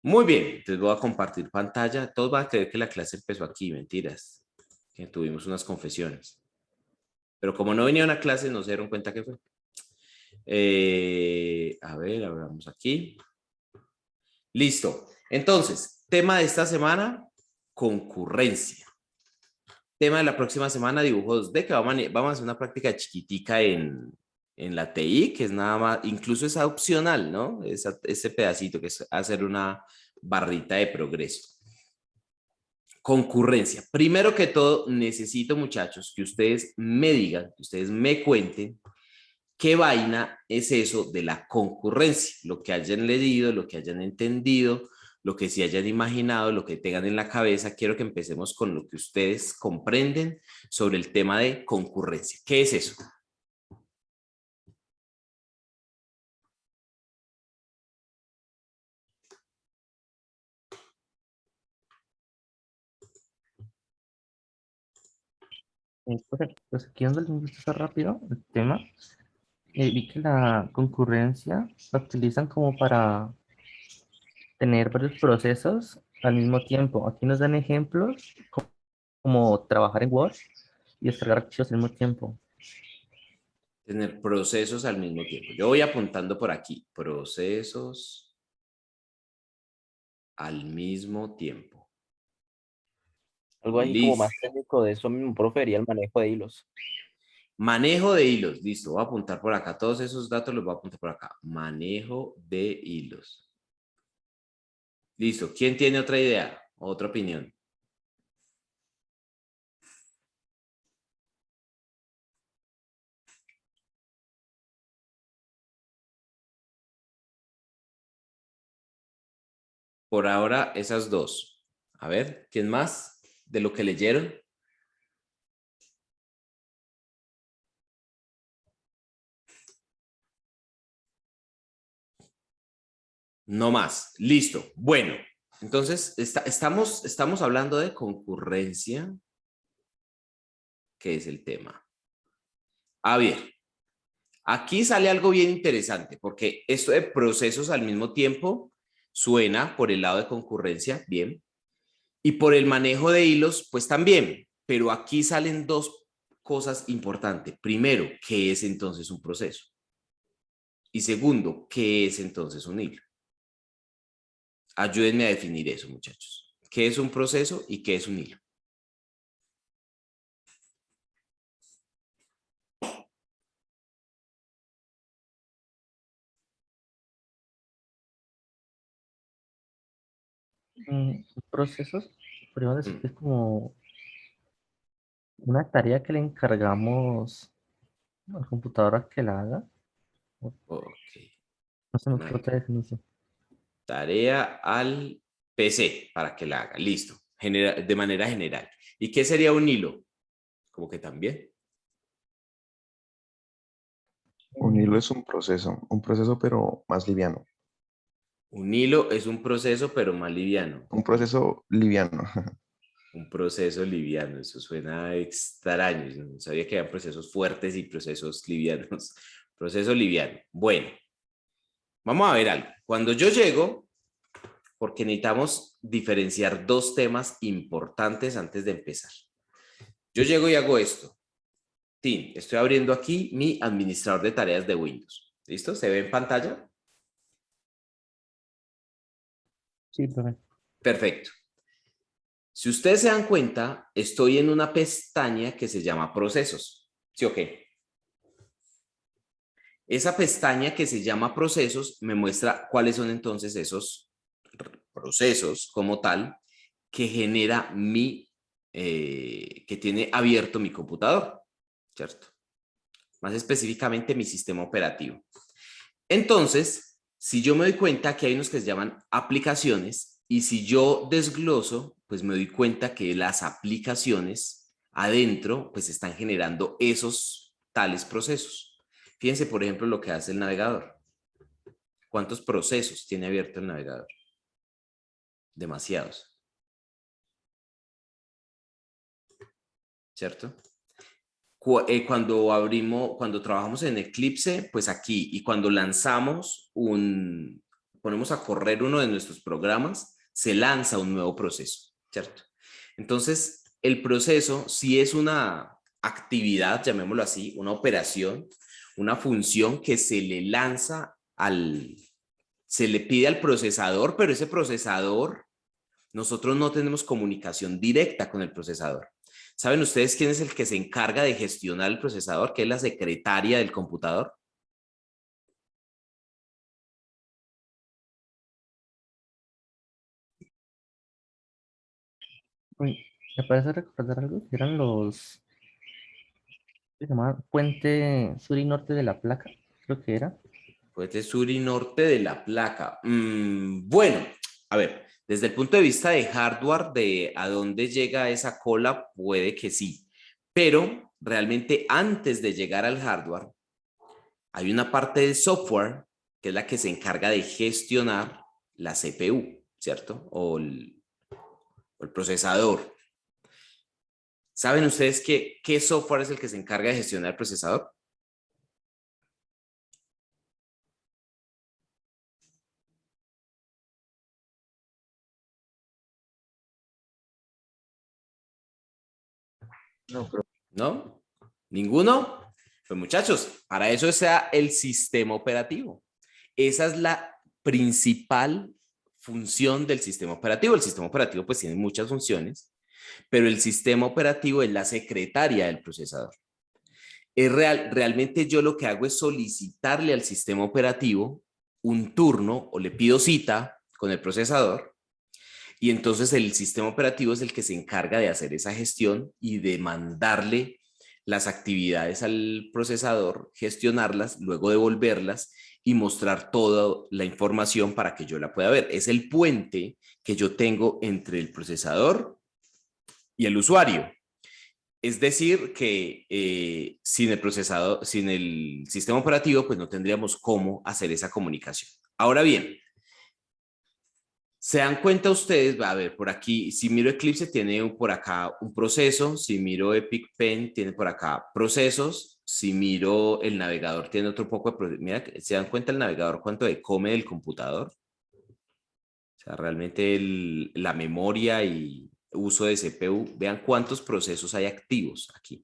Muy bien, entonces voy a compartir pantalla. Todos van a creer que la clase empezó aquí, mentiras. Que tuvimos unas confesiones. Pero como no venía a una clase, no se dieron cuenta que fue. A ver, abramos aquí. Listo. Entonces, tema de esta semana, concurrencia. Tema de la próxima semana, dibujo 2D, que vamos a hacer una práctica chiquitica en la TI, que es nada más, incluso es opcional, ¿no? Ese pedacito que es hacer una barrita de progreso. Concurrencia. Primero que todo, necesito, muchachos, que ustedes me digan, que ustedes me cuenten qué vaina es eso de la concurrencia. Lo que hayan leído, lo que hayan entendido, lo que se hayan imaginado, lo que tengan en la cabeza. Quiero que empecemos con lo que ustedes comprenden sobre el tema de concurrencia. ¿Qué es eso? Pues aquí donde les gusta rápido el tema, vi que la concurrencia la utilizan como para tener varios procesos al mismo tiempo. Aquí nos dan ejemplos como trabajar en Word y descargar archivos al mismo tiempo. Tener procesos al mismo tiempo. Yo voy apuntando por aquí. Procesos al mismo tiempo. Algo ahí como Listo. más técnico de eso mismo, profe, sería el manejo de hilos. Manejo de hilos. Listo. Voy a apuntar por acá. Todos esos datos los voy a apuntar por acá. Manejo de hilos. Listo. ¿Quién tiene otra idea? Otra opinión. Por ahora, esas dos. A ver, ¿quién más? De lo que leyeron. No más. Listo. Bueno, entonces estamos hablando de concurrencia, que es el tema. A ver, aquí sale algo bien interesante, porque esto de procesos al mismo tiempo suena por el lado de concurrencia, bien, y por el manejo de hilos, pues también, pero aquí salen dos cosas importantes. Primero, ¿qué es entonces un proceso? Y segundo, ¿qué es entonces un hilo? Ayúdenme a definir eso, muchachos. ¿Qué es un proceso y qué es un hilo? Procesos, podríamos decir Mm, que es como una tarea que le encargamos al computador a que la haga. ok. No se me ocurre Una otra definición. tarea al PC para que la haga. Listo. De manera general. ¿Y qué sería un hilo? Como que también. Un hilo es un proceso pero más liviano, Un hilo es un proceso, pero más liviano. un proceso liviano. Un proceso liviano. Eso suena extraño. Yo no sabía que había procesos fuertes y procesos livianos. Proceso liviano. Bueno, vamos a ver algo. Cuando yo llego, porque necesitamos diferenciar dos temas importantes antes de empezar. Yo llego y hago esto. Tin, estoy abriendo aquí mi administrador de tareas de Windows. ¿Listo? ¿Se ve en pantalla? Sí, profe. Perfecto. Si ustedes se dan cuenta, estoy en una pestaña que se llama procesos. ¿Sí o qué? Esa pestaña que se llama procesos me muestra cuáles son entonces esos procesos como tal que genera que tiene abierto mi computador, ¿cierto? Más específicamente mi sistema operativo. Entonces, si yo me doy cuenta que hay unos que se llaman aplicaciones y si yo desgloso, pues me doy cuenta que las aplicaciones adentro pues están generando esos tales procesos. Fíjense, por ejemplo, lo que hace el navegador. ¿Cuántos procesos tiene abierto el navegador? Demasiados, ¿cierto? Cuando trabajamos en Eclipse, pues aquí, y cuando lanzamos ponemos a correr uno de nuestros programas, se lanza un nuevo proceso, ¿cierto? Entonces, el proceso, si es una actividad, llamémoslo así, una operación, una función que se le lanza se le pide al procesador, pero ese procesador, nosotros no tenemos comunicación directa con el procesador. ¿Saben ustedes quién es el que se encarga de gestionar el procesador? ¿Qué es la secretaria del computador? Uy, me parece recordar algo que eran se llamaba Puente Sur y Norte de la Placa, creo que era. Pues de sur y norte de la placa. Bueno, a ver, desde el punto de vista de hardware, de a dónde llega esa cola, puede que sí. Pero realmente antes de llegar al hardware, hay una parte de software que es la que se encarga de gestionar la CPU, ¿cierto? O el procesador. ¿Saben ustedes qué software es el que se encarga de gestionar el procesador? No, pero ¿No? ¿Ninguno? Pues muchachos, para eso está el sistema operativo. Esa es la principal función del sistema operativo. El sistema operativo pues tiene muchas funciones, pero el sistema operativo es la secretaria del procesador. Realmente yo lo que hago es solicitarle al sistema operativo un turno o le pido cita con el procesador y entonces el sistema operativo es el que se encarga de hacer esa gestión y de mandarle las actividades al procesador, gestionarlas, luego devolverlas y mostrar toda la información para que yo la pueda ver. Es el puente que yo tengo entre el procesador y el usuario. Es decir, que sin el procesador, sin el sistema operativo, pues no tendríamos cómo hacer esa comunicación. Ahora bien, ¿se dan cuenta ustedes? A ver, por aquí, si miro Eclipse, tiene por acá un proceso. Si miro Epic Pen, tiene por acá procesos. Si miro el navegador, tiene otro poco de procesos. Mira, ¿se dan cuenta el navegador cuánto le come del computador? O sea, realmente la memoria y uso de CPU, vean cuántos procesos hay activos aquí.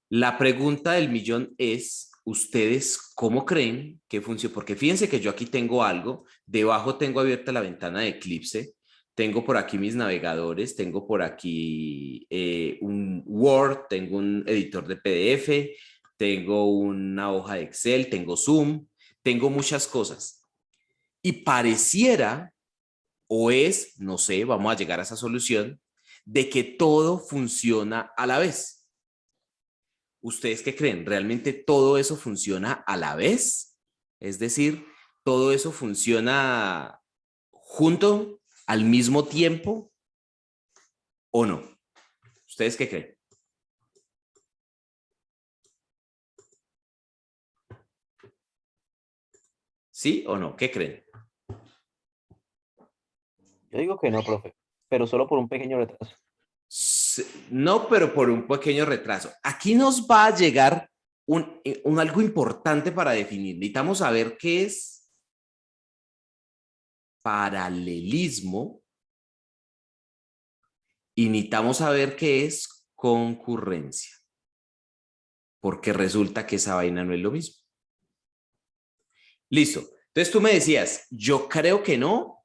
La pregunta del millón es, ¿ustedes cómo creen que funciona? Porque fíjense que yo aquí tengo algo, debajo tengo abierta la ventana de Eclipse, tengo por aquí mis navegadores, tengo por aquí un Word, tengo un editor de PDF, tengo una hoja de Excel, tengo Zoom, tengo muchas cosas. Y pareciera, o es, no sé, vamos a llegar a esa solución, de que todo funciona a la vez. ¿Ustedes qué creen? ¿Realmente todo eso funciona a la vez? Es decir, ¿todo eso funciona junto, al mismo tiempo o no? ¿Ustedes qué creen? ¿Sí o no? ¿Qué creen? yo digo que no, profe, pero solo por un pequeño retraso. No, pero por un pequeño retraso. Aquí nos va a llegar un algo importante para definir. Necesitamos saber qué es paralelismo y necesitamos saber qué es concurrencia, porque resulta que esa vaina no es lo mismo. Listo. Entonces tú me decías, yo creo que no,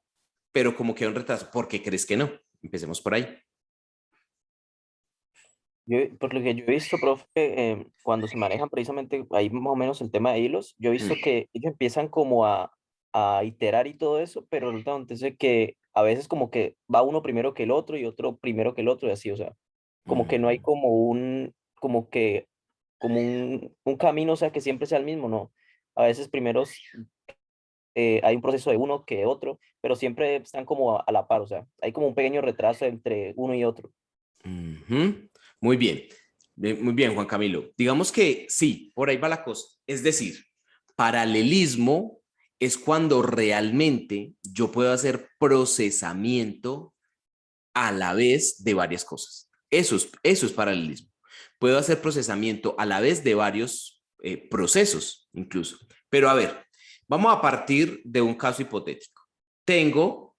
pero como que hay un retraso. ¿Por qué crees que no? Empecemos por ahí. Por lo que yo he visto, profe, cuando se manejan precisamente ahí más o menos el tema de hilos, yo he visto que ellos empiezan como a iterar y todo eso, pero resulta entonces que a veces como que va uno primero que el otro y otro primero que el otro y así, o sea, como que no hay como como que, como un camino, o sea, que siempre sea el mismo, ¿no? A veces primero hay un proceso de uno que otro, pero siempre están como a la par, o sea, hay como un pequeño retraso entre uno y otro. Muy bien. Muy bien, Juan Camilo. Digamos que sí, por ahí va la cosa. Es decir, paralelismo es cuando realmente yo puedo hacer procesamiento a la vez de varias cosas. Eso es paralelismo. Puedo hacer procesamiento a la vez de varios procesos incluso. Pero a ver, Vamos a partir de un caso hipotético. Tengo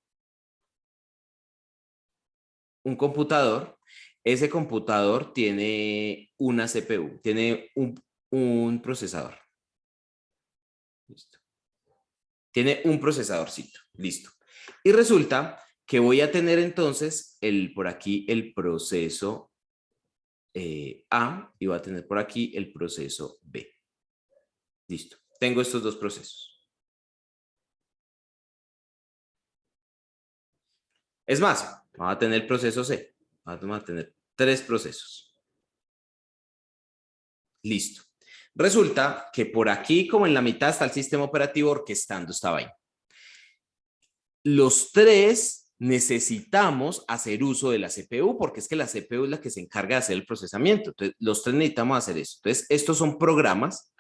un computador. Ese computador tiene una CPU, tiene un procesador. Listo. Tiene un procesadorcito. Listo. Y resulta que voy a tener entonces por aquí el proceso A y voy a tener por aquí el proceso B. Listo. Tengo estos dos procesos. Es más, vamos a tener el proceso C. Vamos a tener 3 procesos. Listo. Resulta que por aquí, como en la mitad, está el sistema operativo orquestando esta vaina. Los 3 necesitamos hacer uso de la CPU porque es que la CPU es la que se encarga de hacer el procesamiento. Entonces, los 3 necesitamos hacer eso. Entonces, estos son programas.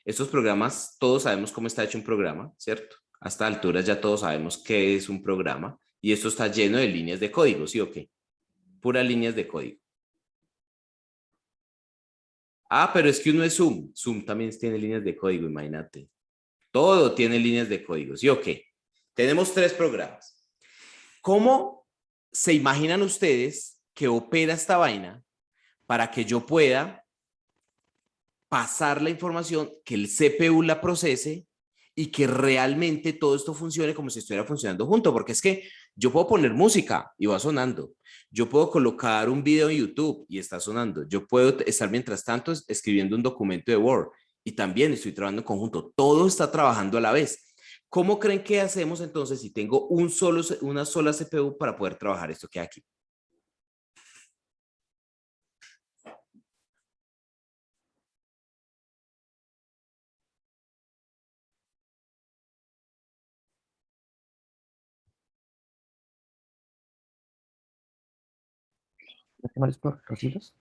Estos programas, todos sabemos cómo está hecho un programa, ¿cierto? A esta altura ya todos sabemos qué es un programa y esto está lleno de líneas de código, ¿sí o qué? Puras líneas de código. Ah, pero es que uno es Zoom. Zoom también tiene líneas de código, imagínate. Todo tiene líneas de código, ¿sí o qué? Tenemos 3 programas. ¿Cómo se imaginan ustedes que opera esta vaina para que yo pueda pasar la información, que el CPU la procese y que realmente todo esto funcione como si estuviera funcionando junto? Porque es que yo puedo poner música y va sonando. Yo puedo colocar un video en YouTube y está sonando. Yo puedo estar mientras tanto escribiendo un documento de Word y también estoy trabajando en conjunto. Todo está trabajando a la vez. ¿Cómo creen que hacemos entonces si tengo una sola CPU para poder trabajar esto que hay aquí? ¿Por los hilos?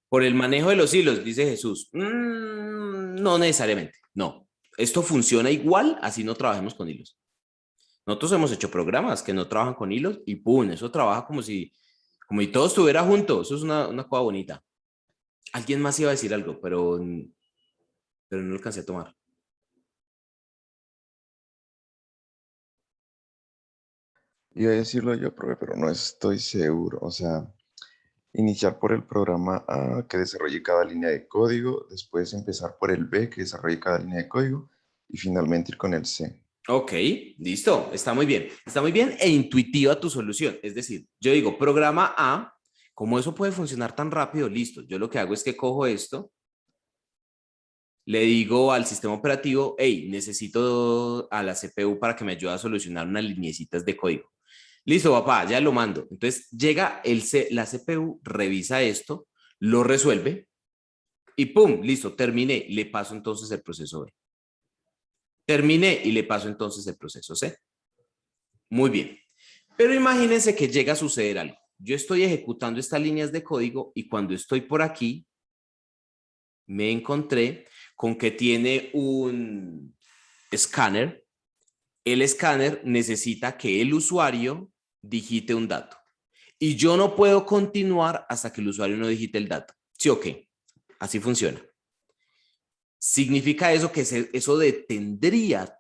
Por el manejo de los hilos, dice Jesús. No necesariamente, no. Esto funciona igual, así no trabajemos con hilos. Nosotros hemos hecho programas que no trabajan con hilos y ¡pum! Eso trabaja como si todo estuviera junto. Eso es una cosa bonita. Alguien más iba a decir algo, pero no lo alcancé a tomar. Iba a decirlo yo, profe, pero no estoy seguro. O sea, iniciar por el programa A que desarrolle cada línea de código, después empezar por el B que desarrolle cada línea de código y finalmente ir con el C. Ok, listo, está muy bien. Está muy bien e intuitiva tu solución. Es decir, yo digo, programa A, como eso puede funcionar tan rápido, listo. Yo lo que hago es que cojo esto, le digo al sistema operativo, hey, necesito a la CPU para que me ayude a solucionar unas lineecitas de código. Listo, papá, ya lo mando. Entonces llega la CPU, revisa esto, lo resuelve y ¡pum! Listo, terminé. Le paso entonces el proceso B. Terminé y le paso entonces el proceso C. Muy bien. Pero imagínense que llega a suceder algo. Yo estoy ejecutando estas líneas de código y cuando estoy por aquí, me encontré con que tiene un escáner. El escáner necesita que el usuario digite un dato. Y yo no puedo continuar hasta que el usuario no digite el dato. ¿Sí o qué? Así funciona. Significa eso que eso detendría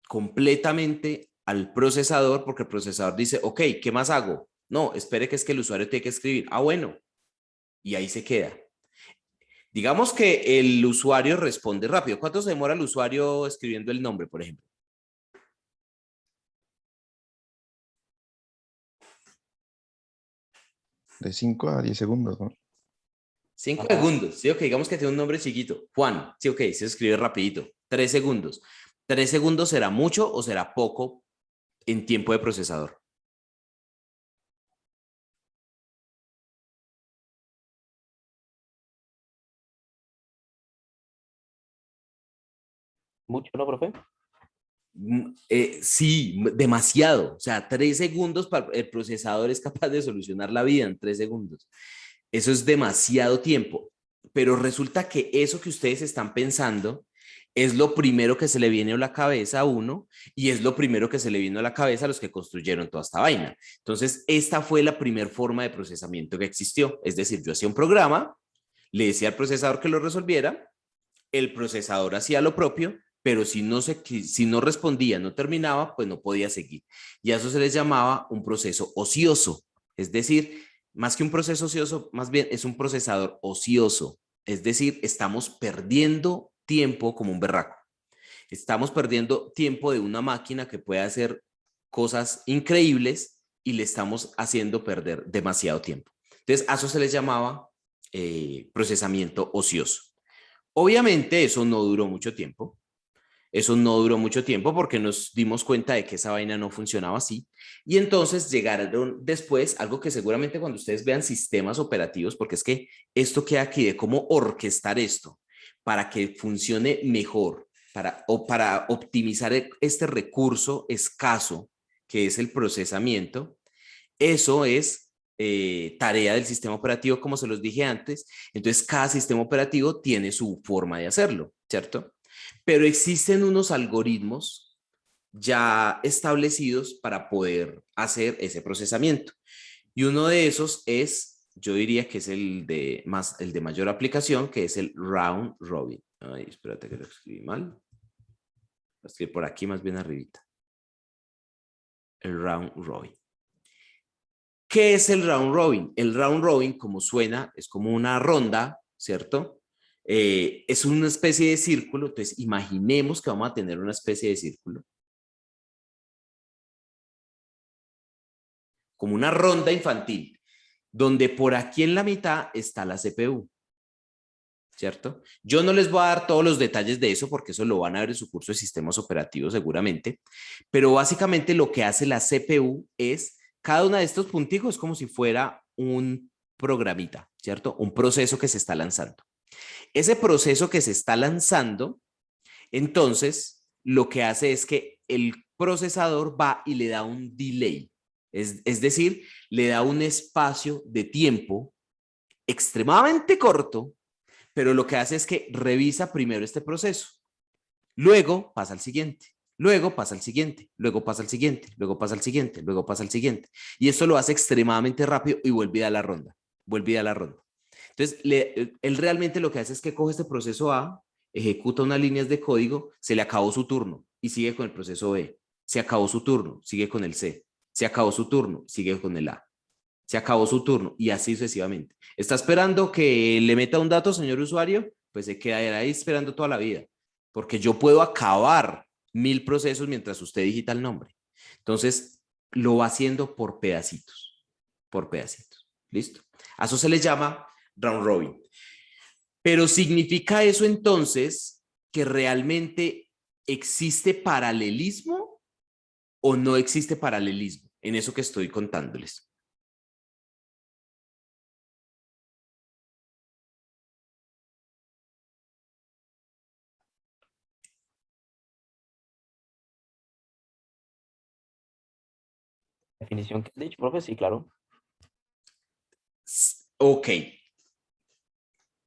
completamente al procesador porque el procesador dice, ok, ¿qué más hago? No, espere que es que el usuario tiene que escribir. Ah, bueno. Y ahí se queda. Digamos que el usuario responde rápido. ¿Cuánto se demora el usuario escribiendo el nombre, por ejemplo? De 5 a 10 segundos, ¿no? 5 Ajá. segundos. Sí, ok, digamos que tiene un nombre chiquito. Juan. Sí, ok, se escribe rapidito. 3 segundos. 3 segundos será mucho o será poco en tiempo de procesador. Mucho, ¿no, profe? Sí, demasiado. O sea, 3 segundos para el procesador es capaz de solucionar la vida en 3 segundos. Eso es demasiado tiempo. Pero resulta que eso que ustedes están pensando es lo primero que se le viene a la cabeza a uno y es lo primero que se le vino a la cabeza a los que construyeron toda esta vaina. Entonces, esta fue la primera forma de procesamiento que existió. Es decir, yo hacía un programa, le decía al procesador que lo resolviera, el procesador hacía lo propio pero si no respondía, no terminaba, pues no podía seguir. Y a eso se les llamaba un proceso ocioso. Es decir, más que un proceso ocioso, más bien es un procesador ocioso. Es decir, estamos perdiendo tiempo como un berraco. Estamos perdiendo tiempo de una máquina que puede hacer cosas increíbles y le estamos haciendo perder demasiado tiempo. Entonces, a eso se les llamaba procesamiento ocioso. Obviamente, eso no duró mucho tiempo. Eso no duró mucho tiempo porque nos dimos cuenta de que esa vaina no funcionaba así. Y entonces llegaron después algo que seguramente cuando ustedes vean sistemas operativos, porque es que esto queda aquí de cómo orquestar esto para que funcione mejor, para optimizar este recurso escaso que es el procesamiento. Eso es tarea del sistema operativo, como se los dije antes. Entonces, cada sistema operativo tiene su forma de hacerlo, ¿cierto? Pero existen unos algoritmos ya establecidos para poder hacer ese procesamiento. Y uno de esos es, yo diría que es el de mayor aplicación, que es el round robin. Ay, espérate que lo escribí mal. Lo escribí por aquí más bien arribita. El round robin. ¿Qué es el round robin? El round robin, como suena, es como una ronda, ¿cierto? Es una especie de círculo. Entonces, imaginemos que vamos a tener una especie de círculo. Como una ronda infantil, donde por aquí en la mitad está la CPU, ¿cierto? Yo no les voy a dar todos los detalles de eso porque eso lo van a ver en su curso de sistemas operativos seguramente, pero básicamente lo que hace la CPU es, cada uno de estos punticos como si fuera un programita, ¿cierto? Un proceso que se está lanzando. Ese proceso que se está lanzando, entonces, lo que hace es que el procesador va y le da un delay. Es decir, le da un espacio de tiempo extremadamente corto, pero lo que hace es que revisa primero este proceso. Luego pasa al siguiente. Luego pasa al siguiente, luego pasa al siguiente, luego pasa al siguiente, luego pasa al siguiente. Y esto lo hace extremadamente rápido y vuelve a la ronda. Vuelve a la ronda. Entonces, él realmente lo que hace es que coge este proceso A, ejecuta unas líneas de código, se le acabó su turno y sigue con el proceso B. Se acabó su turno, sigue con el C. Se acabó su turno, sigue con el A. Se acabó su turno y así sucesivamente. ¿Está esperando que le meta un dato, señor usuario? Pues se queda ahí esperando toda la vida, porque yo puedo acabar 1000 procesos mientras usted digita el nombre. Entonces, lo va haciendo por pedacitos, por pedacitos. ¿Listo? A eso se le llama round robin. Pero ¿significa eso entonces que realmente existe paralelismo o no existe paralelismo en eso que estoy contándoles? Definición que has dicho, profe, sí, claro. Ok.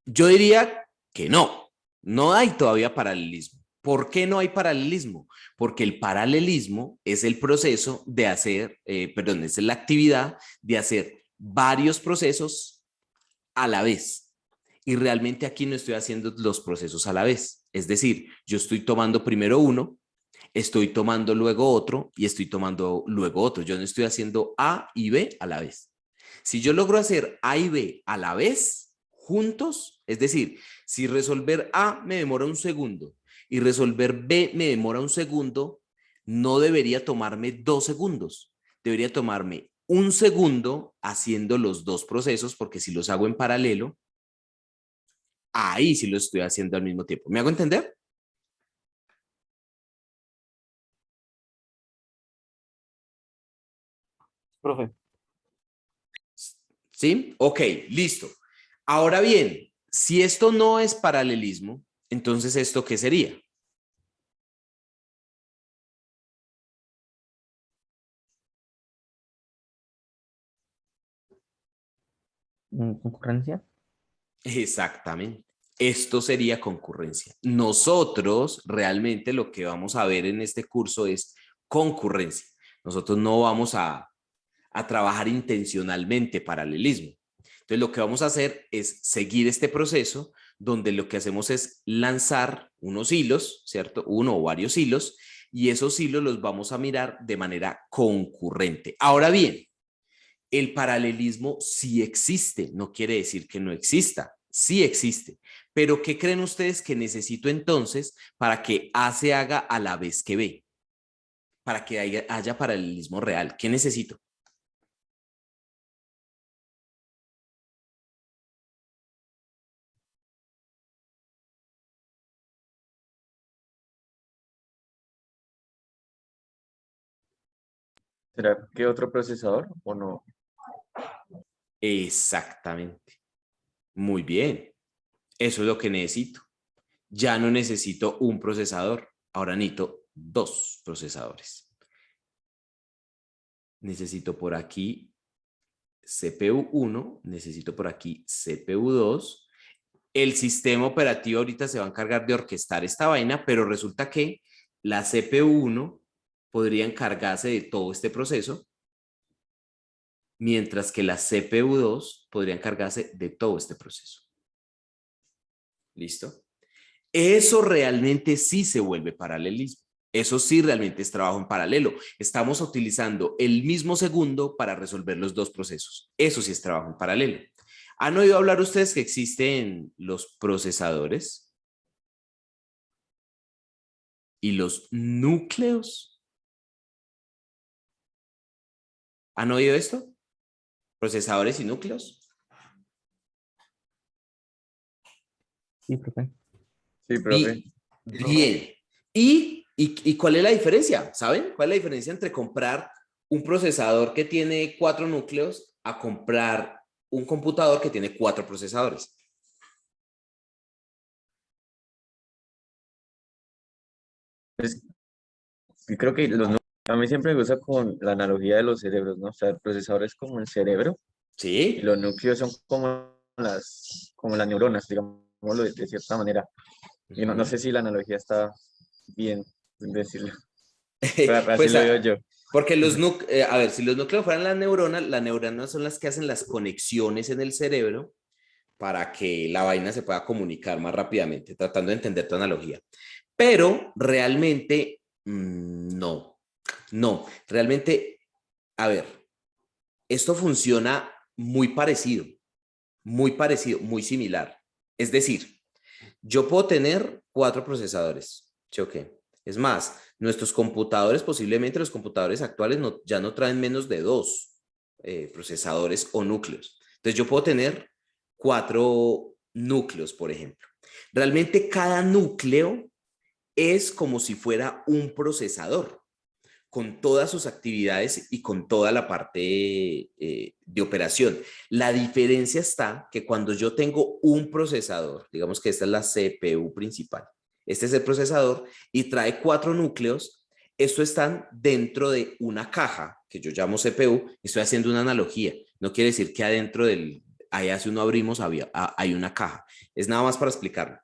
Yo diría que no. No hay todavía paralelismo. ¿Por qué no hay paralelismo? Porque el paralelismo es el proceso de hacer, es la actividad de hacer varios procesos a la vez. Y realmente aquí no estoy haciendo los procesos a la vez. Es decir, yo estoy tomando primero uno, estoy tomando luego otro y estoy tomando luego otro. Yo no estoy haciendo A y B a la vez. Si yo logro hacer A y B a la vez, juntos, es decir, si resolver A me demora un segundo y resolver B me demora un segundo, no debería tomarme 2 segundos. Debería tomarme un segundo haciendo los dos procesos, porque si los hago en paralelo, ahí sí lo estoy haciendo al mismo tiempo. ¿Me hago entender? Profe, ¿Sí? Ok, listo. Ahora bien, si esto no es paralelismo, entonces ¿esto qué sería? ¿Concurrencia? Exactamente. Esto sería concurrencia. Nosotros realmente lo que vamos a ver en este curso es concurrencia. Nosotros no vamos a trabajar intencionalmente paralelismo. Entonces lo que vamos a hacer es seguir este proceso donde lo que hacemos es lanzar unos hilos, ¿cierto? Uno o varios hilos, y esos hilos los vamos a mirar de manera concurrente. Ahora bien, el paralelismo sí existe, no quiere decir que no exista, sí existe. Pero ¿qué creen ustedes que necesito entonces para que A se haga a la vez que B? Para que haya paralelismo real. ¿Qué necesito? ¿Será que otro procesador o no? Exactamente. Muy bien. Eso es lo que necesito. Ya no necesito un procesador. Ahora necesito dos procesadores. Necesito por aquí CPU 1, necesito por aquí CPU 2. El sistema operativo ahorita se va a encargar de orquestar esta vaina, pero resulta que la CPU 1 podría encargarse de todo este proceso, mientras que la CPU 2 podría encargarse de todo este proceso. ¿Listo? Eso realmente sí se vuelve paralelismo. Eso sí realmente es trabajo en paralelo. Estamos utilizando el mismo segundo para resolver los dos procesos. Eso sí es trabajo en paralelo. ¿Han oído hablar ustedes que existen los procesadores y los núcleos? ¿Han oído esto? ¿Procesadores y núcleos? Sí, profe. Sí, profe. Bien. ¿Y cuál es la diferencia? ¿Saben? ¿Cuál es la diferencia entre comprar un procesador que tiene 4 núcleos a comprar un computador que tiene 4 procesadores? Pues, y creo que a mí siempre me gusta con la analogía de los cerebros, ¿no? O sea, el procesador es como el cerebro y ¿Sí? los núcleos son como las neuronas, digámoslo de cierta manera. Y no sé si la analogía está bien decirlo, pero así Pues lo veo yo. porque a ver, si los núcleos fueran las neuronas son las que hacen las conexiones en el cerebro para que la vaina se pueda comunicar más rápidamente, tratando de entender tu analogía. Pero realmente, no, realmente, a ver, esto funciona muy parecido, muy similar. Es decir, yo puedo tener 4 procesadores, ¿sí o qué? Es más, nuestros computadores, posiblemente los computadores actuales ya no traen menos de 2 procesadores o núcleos. Entonces yo puedo tener 4 núcleos, por ejemplo. Realmente cada núcleo es como si fuera un procesador con todas sus actividades y con toda la parte de operación. La diferencia está que cuando yo tengo un procesador, digamos que esta es la CPU principal, este es el procesador y trae 4 núcleos, estos están dentro de una caja que yo llamo CPU, estoy haciendo una analogía, no quiere decir que adentro allá si uno abrimos hay una caja, es nada más para explicarlo.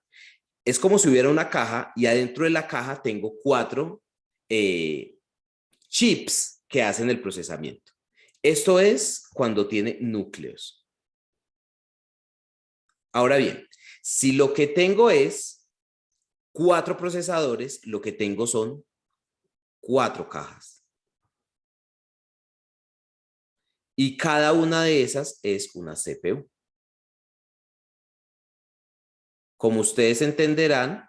Es como si hubiera una caja y adentro de la caja tengo 4 chips que hacen el procesamiento. Esto es cuando tiene núcleos. Ahora bien, si lo que tengo es 4 procesadores, lo que tengo son 4 cajas. Y cada una de esas es una CPU. Como ustedes entenderán,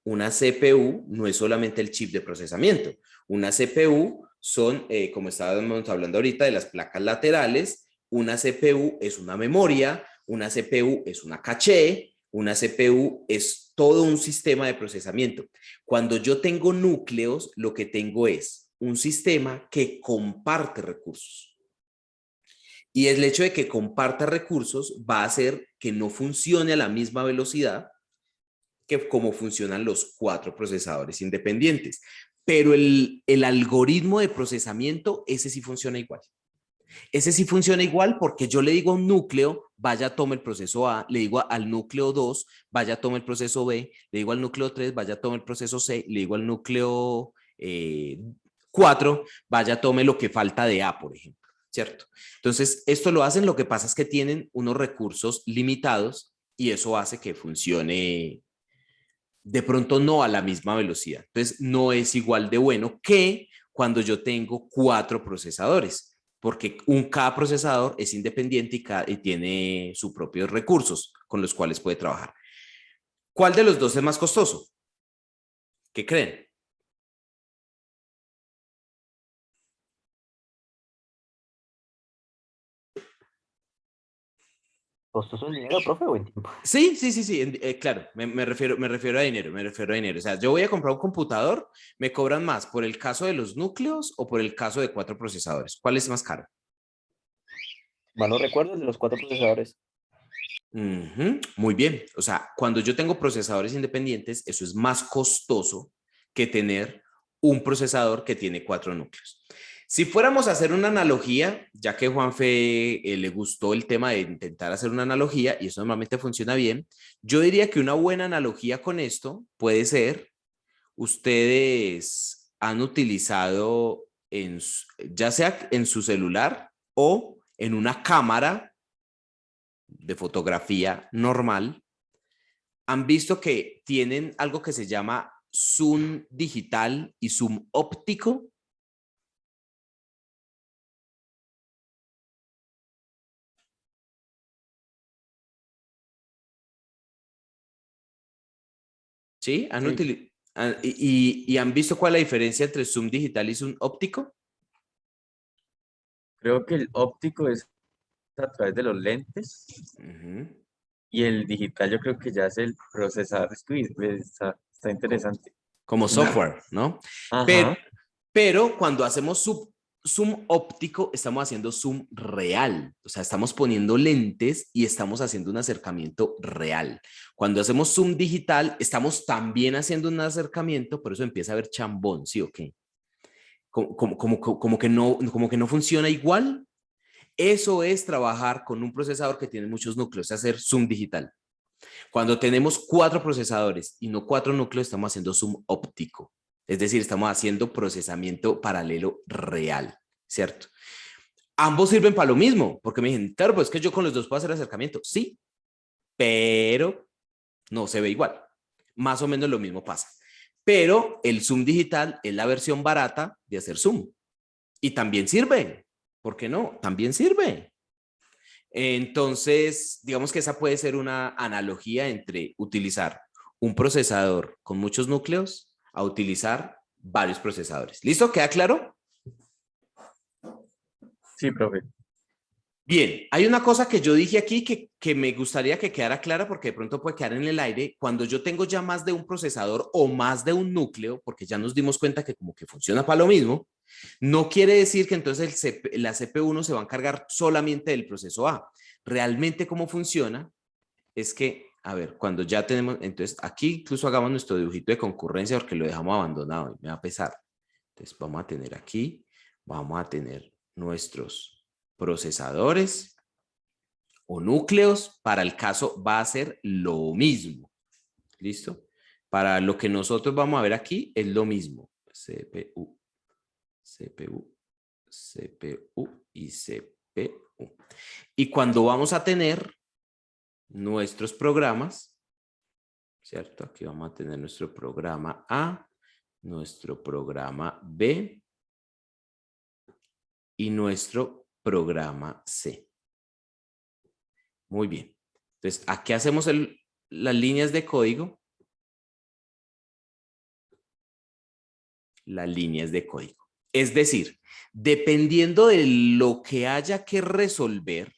una CPU no es solamente el chip de procesamiento. Una CPU son, como estábamos hablando ahorita, de las placas laterales. Una CPU es una memoria, una CPU es una caché, una CPU es todo un sistema de procesamiento. Cuando yo tengo núcleos, lo que tengo es un sistema que comparte recursos. Y el hecho de que comparta recursos va a hacer que no funcione a la misma velocidad que como funcionan los 4 procesadores independientes. Pero el algoritmo de procesamiento, ese sí funciona igual. Ese sí funciona igual porque yo le digo a un núcleo, vaya, tome el proceso A, le digo al núcleo 2, vaya, tome el proceso B, le digo al núcleo 3, vaya, tome el proceso C, le digo al núcleo 4, vaya, tome lo que falta de A, por ejemplo, ¿cierto? Entonces, esto lo hacen, lo que pasa es que tienen unos recursos limitados y eso hace que funcione de pronto no a la misma velocidad. Entonces, no es igual de bueno que cuando yo tengo 4 procesadores, porque cada procesador es independiente y tiene sus propios recursos con los cuales puede trabajar. ¿Cuál de los dos es más costoso? ¿Qué creen? ¿Costoso en dinero, profe, o en tiempo? Sí, claro, me refiero a dinero, O sea, yo voy a comprar un computador, ¿me cobran más por el caso de los núcleos o por el caso de 4 procesadores? ¿Cuál es más caro? Mal no recuerdo el de los 4 procesadores. Muy bien, o sea, cuando yo tengo procesadores independientes, eso es más costoso que tener un procesador que tiene 4 núcleos. Si fuéramos a hacer una analogía, ya que Juanfe le gustó el tema de intentar hacer una analogía, y eso normalmente funciona bien, yo diría que una buena analogía con esto puede ser, ustedes han utilizado, ya sea en su celular o en una cámara de fotografía normal, han visto que tienen algo que se llama zoom digital y zoom óptico. ¿Sí? Sí, ¿Y han visto cuál es la diferencia entre zoom digital y zoom óptico? creo que el óptico es a través de los lentes Ujú. y el digital yo creo que ya es el procesador. Es que está interesante. Como software, ¿no? Pero, Ajá. pero cuando hacemos zoom óptico, estamos haciendo zoom real. O sea, estamos poniendo lentes y estamos haciendo un acercamiento real. Cuando hacemos zoom digital, estamos también haciendo un acercamiento, por eso empieza a haber chambón, ¿sí o qué? Como que no funciona igual. Eso es trabajar con un procesador que tiene muchos núcleos, hacer zoom digital. Cuando tenemos 4 procesadores y no 4 núcleos, estamos haciendo zoom óptico. Es decir, estamos haciendo procesamiento paralelo real, ¿cierto? Ambos sirven para lo mismo, porque me dicen, claro, pues es que yo con los dos puedo hacer acercamiento. Sí, pero no se ve igual. Más o menos lo mismo pasa. Pero el zoom digital es la versión barata de hacer zoom. Y también sirve. ¿Por qué no? También sirve. Entonces, digamos que esa puede ser una analogía entre utilizar un procesador con muchos núcleos a utilizar varios procesadores. ¿Listo? ¿Queda claro? Sí, profe. Bien, hay una cosa que yo dije aquí que me gustaría que quedara clara porque de pronto puede quedar en el aire. Cuando yo tengo ya más de un procesador o más de un núcleo, porque ya nos dimos cuenta que como que funciona para lo mismo, no quiere decir que entonces la CPU no se va a encargar solamente del proceso A. Realmente cómo funciona es que, a ver, cuando ya tenemos, entonces aquí incluso hagamos nuestro dibujito de concurrencia porque lo dejamos abandonado y me va a pesar. Entonces vamos a tener aquí, vamos a tener nuestros procesadores o núcleos. Para el caso va a ser lo mismo. ¿Listo? Para lo que nosotros vamos a ver aquí es lo mismo. CPU, CPU, CPU y CPU. Y cuando vamos a tener nuestros programas, ¿cierto? Aquí vamos a tener nuestro programa A, nuestro programa B y nuestro programa C. Muy bien. Entonces, aquí hacemos las líneas de código. Las líneas de código. Es decir, dependiendo de lo que haya que resolver,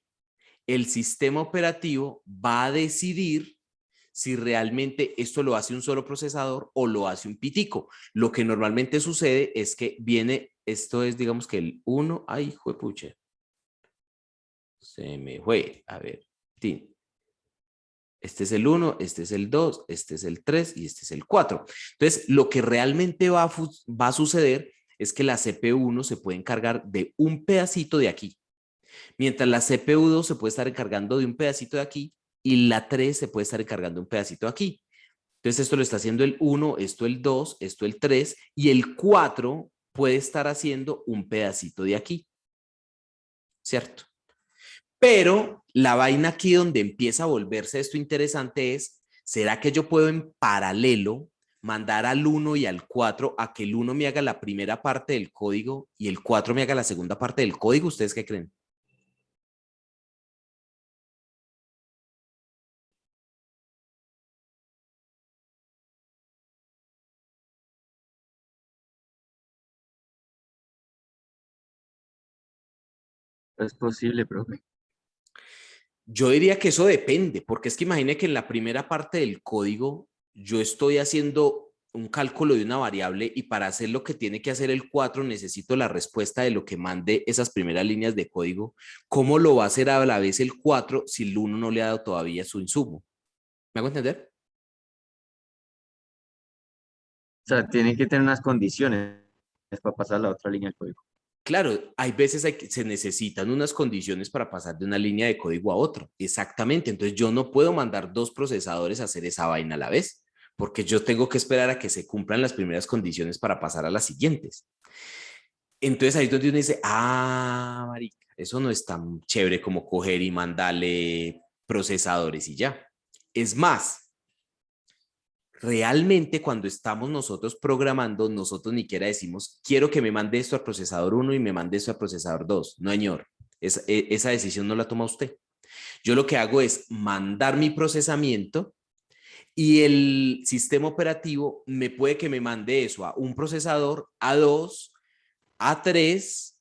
el sistema operativo va a decidir si realmente esto lo hace un solo procesador o lo hace un pitico. Lo que normalmente sucede es que viene, esto es digamos que el 1, ay, juepuche. Se me fue, a ver, este es el 1, este es el 2, este es el 3 y este es el 4. Entonces, lo que realmente va a suceder es que la CPU1 se puede encargar de un pedacito de aquí, mientras la CPU2 se puede estar encargando de un pedacito de aquí y la 3 se puede estar encargando de un pedacito de aquí. Entonces, esto lo está haciendo el 1, esto el 2, esto el 3 y el 4 puede estar haciendo un pedacito de aquí, ¿cierto? Pero la vaina aquí donde empieza a volverse esto interesante es, ¿será que yo puedo en paralelo mandar al 1 y al 4 a que el 1 me haga la primera parte del código y el 4 me haga la segunda parte del código? ¿Ustedes qué creen? Es posible, profe. Yo diría que eso depende, porque es que imagine que en la primera parte del código yo estoy haciendo un cálculo de una variable y para hacer lo que tiene que hacer el 4 necesito la respuesta de lo que mande esas primeras líneas de código. ¿Cómo lo va a hacer a la vez el 4 si el 1 no le ha dado todavía su insumo? ¿Me hago entender? O sea, tiene que tener unas condiciones para pasar a la otra línea del código. Claro, hay veces se necesitan unas condiciones para pasar de una línea de código a otra. Exactamente. Entonces yo no puedo mandar dos procesadores a hacer esa vaina a la vez, porque yo tengo que esperar a que se cumplan las primeras condiciones para pasar a las siguientes. Entonces ahí es donde uno dice, ah, marica, eso no es tan chévere como coger y mandarle procesadores y ya. Es más, realmente cuando estamos nosotros programando, nosotros ni siquiera decimos, quiero que me mande esto al procesador 1 y me mande esto al procesador 2. No, señor, esa decisión no la toma usted. Yo lo que hago es mandar mi procesamiento y el sistema operativo me puede que me mande eso a un procesador, a 2, a 3,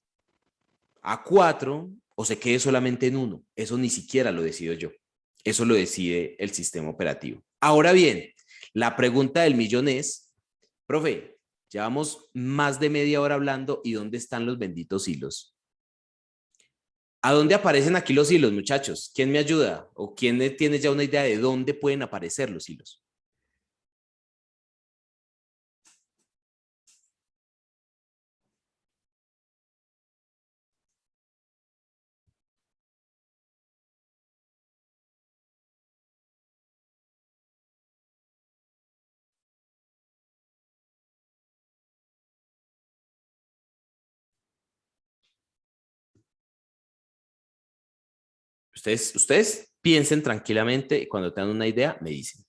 a 4 o se quede solamente en uno. Eso ni siquiera lo decido yo. Eso lo decide el sistema operativo. Ahora bien, la pregunta del millón es, profe, llevamos más de media hora hablando y ¿dónde están los benditos hilos? ¿A dónde aparecen aquí los hilos, muchachos? ¿Quién me ayuda? ¿O quién tiene ya una idea de dónde pueden aparecer los hilos? Ustedes piensen tranquilamente y cuando tengan una idea me dicen.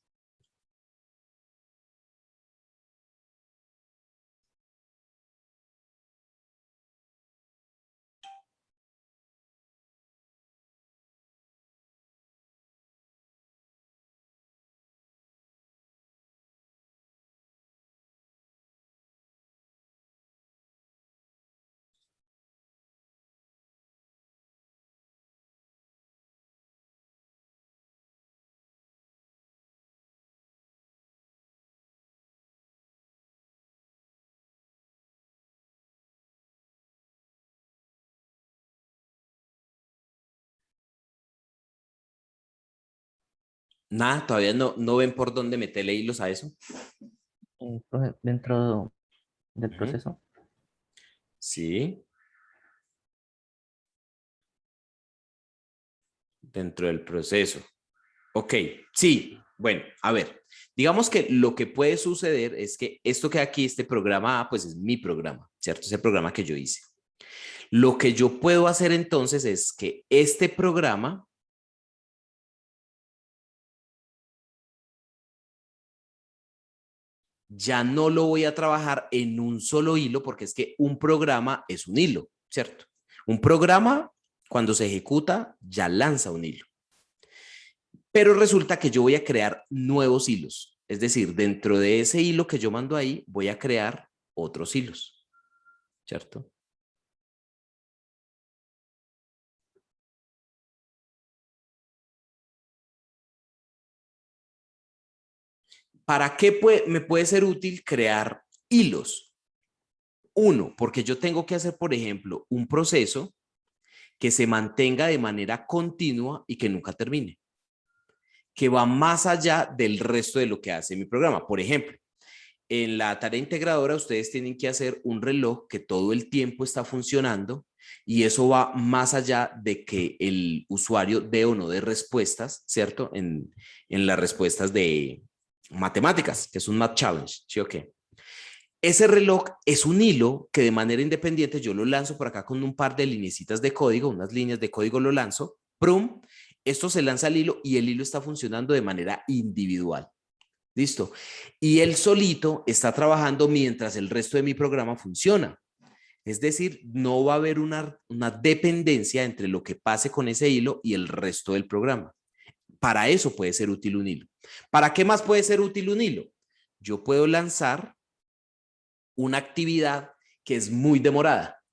Nada, todavía no ven por dónde meterle hilos a eso. Profe, dentro del Ujú. proceso, Sí, dentro del proceso. Ok, sí, bueno, a ver, digamos que lo que puede suceder es que esto que aquí, este programa A, pues es mi programa, ¿cierto? Es el programa que yo hice. Lo que yo puedo hacer entonces es que este programa ya no lo voy a trabajar en un solo hilo porque es que un programa es un hilo, ¿cierto? Un programa, cuando se ejecuta, ya lanza un hilo. Pero resulta que yo voy a crear nuevos hilos. Es decir, dentro de ese hilo que yo mando ahí, voy a crear otros hilos, ¿cierto? ¿Para qué me puede ser útil crear hilos? Uno, porque yo tengo que hacer, por ejemplo, un proceso que se mantenga de manera continua y que nunca termine, que va más allá del resto de lo que hace mi programa. Por ejemplo, en la tarea integradora ustedes tienen que hacer un reloj que todo el tiempo está funcionando y eso va más allá de que el usuario dé o no dé respuestas, ¿cierto? En las respuestas de matemáticas, que es un Math Challenge, ¿sí o qué? Ese reloj es un hilo que de manera independiente yo lo lanzo por acá con un par de lineecitas de código, unas líneas de código lo lanzo prum, esto se lanza al hilo y el hilo está funcionando de manera individual. ¿Listo? Y él solito está trabajando mientras el resto de mi programa funciona. Es decir, no va a haber una dependencia entre lo que pase con ese hilo y el resto del programa. Para eso puede ser útil un hilo. ¿Para qué más puede ser útil un hilo? Yo puedo lanzar una actividad que es muy demorada,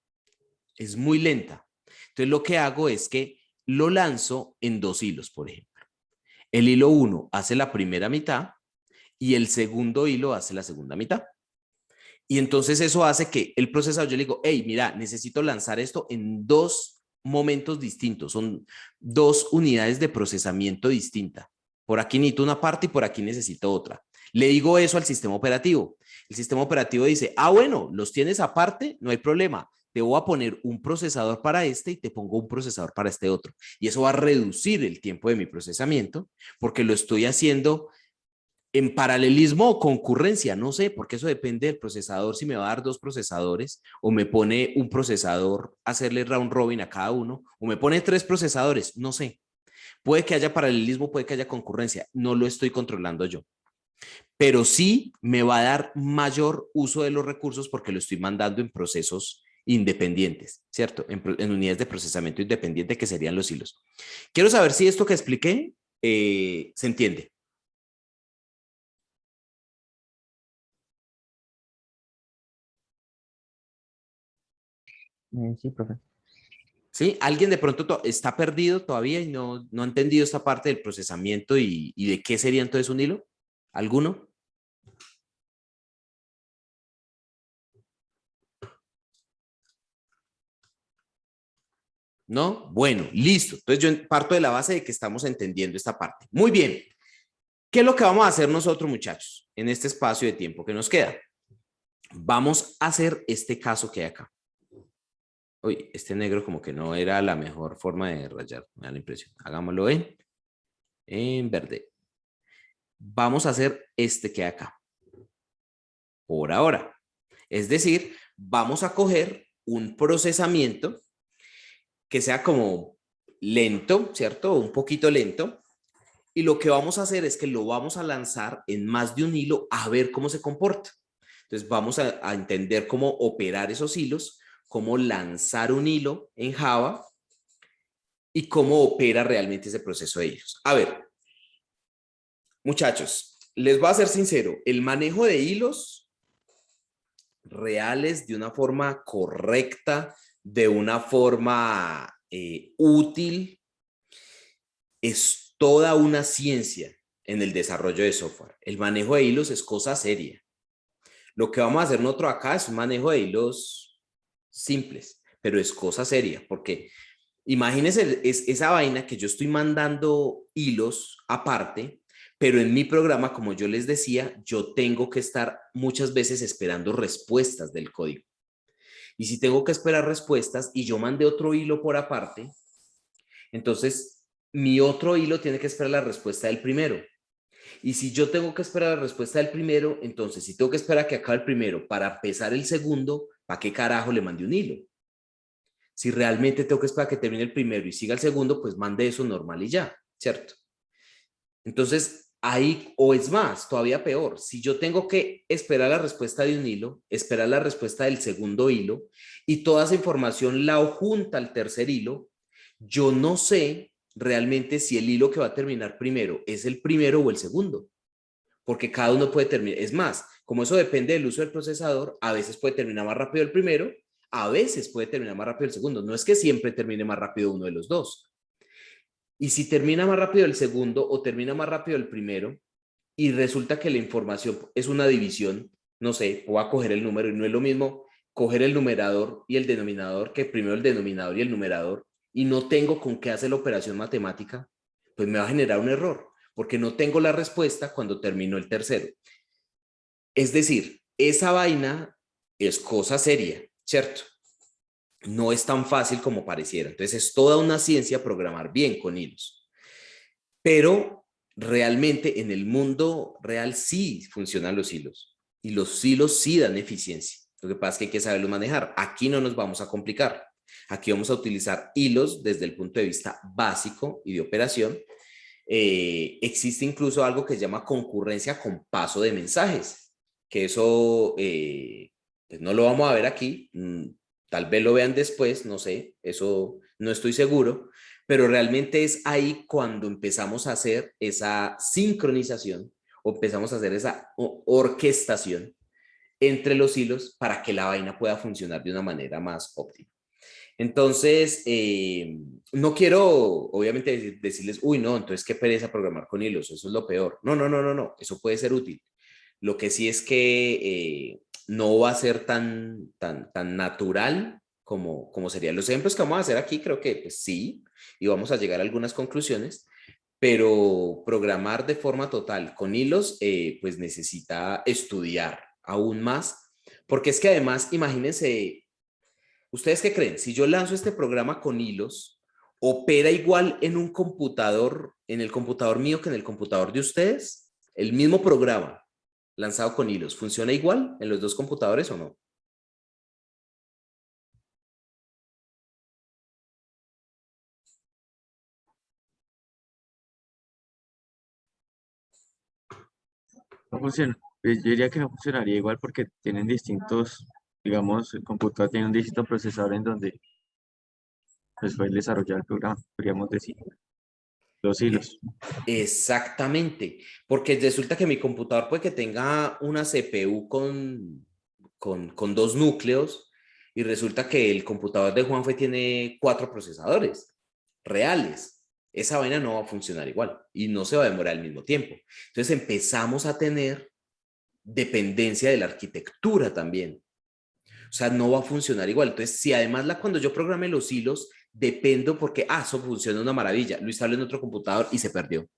es muy lenta. Entonces lo que hago es que lo lanzo en 2 hilos, por ejemplo. El hilo 1 hace la primera mitad y el segundo hilo hace la segunda mitad. Y entonces eso hace que el procesador, yo le digo, hey, mira, necesito lanzar esto en 2 momentos distintos. Son 2 unidades de procesamiento distintas. Por aquí necesito una parte y por aquí necesito otra. Le digo eso al sistema operativo. El sistema operativo dice, bueno, los tienes aparte, no hay problema. Te voy a poner un procesador para este y te pongo un procesador para este otro. Y eso va a reducir el tiempo de mi procesamiento porque lo estoy haciendo en paralelismo o concurrencia, no sé, porque eso depende del procesador, si me va a dar 2 procesadores o me pone un procesador, hacerle round robin a cada uno, o me pone 3 procesadores, no sé. Puede que haya paralelismo, puede que haya concurrencia, no lo estoy controlando yo. Pero sí me va a dar mayor uso de los recursos porque lo estoy mandando en procesos independientes, ¿cierto? En unidades de procesamiento independiente que serían los hilos. Quiero saber si esto que expliqué se entiende. Sí, profe. ¿Sí? ¿Alguien de pronto está perdido todavía y no ha entendido esta parte del procesamiento y de qué sería entonces un hilo? ¿Alguno? ¿No? Bueno, listo. Entonces yo parto de la base de que estamos entendiendo esta parte. Muy bien. ¿Qué es lo que vamos a hacer nosotros, muchachos, en este espacio de tiempo que nos queda? Vamos a hacer este caso que hay acá. Uy, este negro como que no era la mejor forma de rayar, me da la impresión. Hagámoslo en verde. Vamos a hacer este que hay acá. Por ahora. Es decir, vamos a coger un procesamiento que sea como lento, ¿cierto? Un poquito lento. Y lo que vamos a hacer es que lo vamos a lanzar en más de un hilo a ver cómo se comporta. Entonces vamos a entender cómo operar esos hilos, cómo lanzar un hilo en Java y cómo opera realmente ese proceso de hilos. A ver, muchachos, les voy a ser sincero, el manejo de hilos reales de una forma correcta, de una forma útil, es toda una ciencia en el desarrollo de software. El manejo de hilos es cosa seria. Lo que vamos a hacer nosotros acá es un manejo de hilos simples, pero es cosa seria, porque imagínense esa vaina que yo estoy mandando hilos aparte, pero en mi programa, como yo les decía, yo tengo que estar muchas veces esperando respuestas del código. Y si tengo que esperar respuestas y yo mandé otro hilo por aparte, entonces mi otro hilo tiene que esperar la respuesta del primero. Y si yo tengo que esperar la respuesta del primero, entonces si tengo que esperar a que acabe el primero para empezar el segundo, ¿para qué carajo le mandé un hilo? Si realmente tengo que esperar a que termine el primero y siga el segundo, pues mande eso normal y ya, ¿cierto? Entonces, ahí, o es más, todavía peor, si yo tengo que esperar la respuesta de un hilo, esperar la respuesta del segundo hilo y toda esa información la junta al tercer hilo, yo no sé realmente si el hilo que va a terminar primero es el primero o el segundo, porque cada uno puede terminar. Es más, como eso depende del uso del procesador, a veces puede terminar más rápido el primero, a veces puede terminar más rápido el segundo. No es que siempre termine más rápido uno de los dos. Y si termina más rápido el segundo o termina más rápido el primero y resulta que la información es una división, no sé, voy a coger el número y no es lo mismo coger el numerador y el denominador que primero el denominador y el numerador y no tengo con qué hacer la operación matemática, pues me va a generar un error porque no tengo la respuesta cuando termino el tercero. Es decir, esa vaina es cosa seria, ¿cierto? No es tan fácil como pareciera. Entonces es toda una ciencia programar bien con hilos. Pero realmente en el mundo real sí funcionan los hilos. Y los hilos sí dan eficiencia. Lo que pasa es que hay que saberlos manejar. Aquí no nos vamos a complicar. Aquí vamos a utilizar hilos desde el punto de vista básico y de operación. Existe incluso algo que se llama concurrencia con paso de mensajes, que eso pues no lo vamos a ver aquí, tal vez lo vean después, no sé, eso no estoy seguro, pero realmente es ahí cuando empezamos a hacer esa sincronización o empezamos a hacer esa orquestación entre los hilos para que la vaina pueda funcionar de una manera más óptima. Entonces, no quiero, obviamente, decirles, uy, no, entonces qué pereza programar con hilos, eso es lo peor. No, no, no, no, no, eso puede ser útil. Lo que sí es que no va a ser tan natural como serían los ejemplos que vamos a hacer aquí. Creo que pues, sí, y vamos a llegar a algunas conclusiones, pero programar de forma total con hilos, pues necesita estudiar aún más, porque es que además, imagínense, ¿ustedes qué creen? Si yo lanzo este programa con hilos, ¿opera igual en un computador, en el computador mío que en el computador de ustedes? El mismo programa lanzado con hilos, ¿funciona igual en los dos computadores o no? No funciona. Yo diría que no funcionaría igual porque tienen distintos, digamos, el computador tiene un distinto procesador en donde pues fue desarrollar el programa, podríamos decir, los hilos. Exactamente, porque resulta que mi computador puede que tenga una CPU con 2 núcleos y resulta que el computador de Juanfe tiene 4 procesadores reales. Esa vaina no va a funcionar igual y no se va a demorar al mismo tiempo. Entonces empezamos a tener dependencia de la arquitectura también. O sea, no va a funcionar igual. Entonces, si además cuando yo programe los hilos, dependo porque, eso funciona una maravilla. Lo instalé en otro computador y se perdió.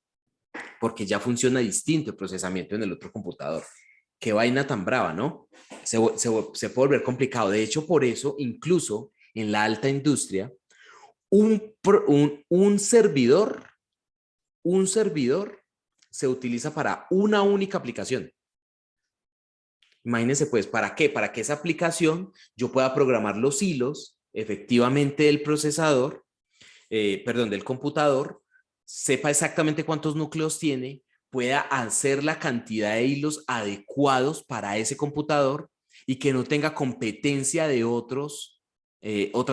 Porque ya funciona distinto el procesamiento en el otro computador. Qué vaina tan brava, ¿no? Se puede volver complicado. De hecho, por eso, incluso en la alta industria, un servidor se utiliza para una única aplicación. Imagínense pues, ¿para qué? Para que esa aplicación yo pueda programar los hilos efectivamente del procesador, del computador, sepa exactamente cuántos núcleos tiene, pueda hacer la cantidad de hilos adecuados para ese computador y que no tenga competencia de otras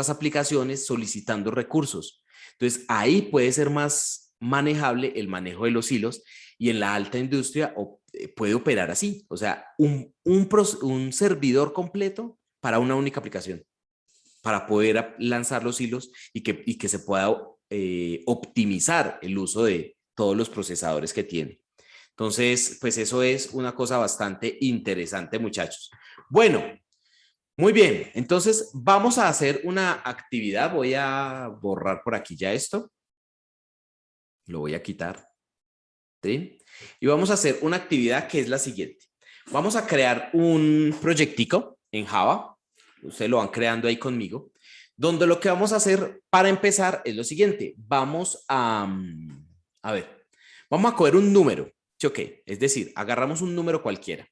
aplicaciones solicitando recursos. Entonces, ahí puede ser más manejable el manejo de los hilos y en la alta industria puede operar así, o sea, un servidor completo para una única aplicación, para poder lanzar los hilos y que se pueda optimizar el uso de todos los procesadores que tiene. Entonces, pues eso es una cosa bastante interesante, muchachos. Bueno, muy bien. Entonces, vamos a hacer una actividad. Voy a borrar por aquí ya esto. Lo voy a quitar. ¿Sí? Y vamos a hacer una actividad que es la siguiente. Vamos a crear un proyectico en Java. Ustedes lo van creando ahí conmigo. Donde lo que vamos a hacer para empezar es lo siguiente. Vamos a ver, vamos a coger un número. ¿Sí o qué? Es decir, agarramos un número cualquiera.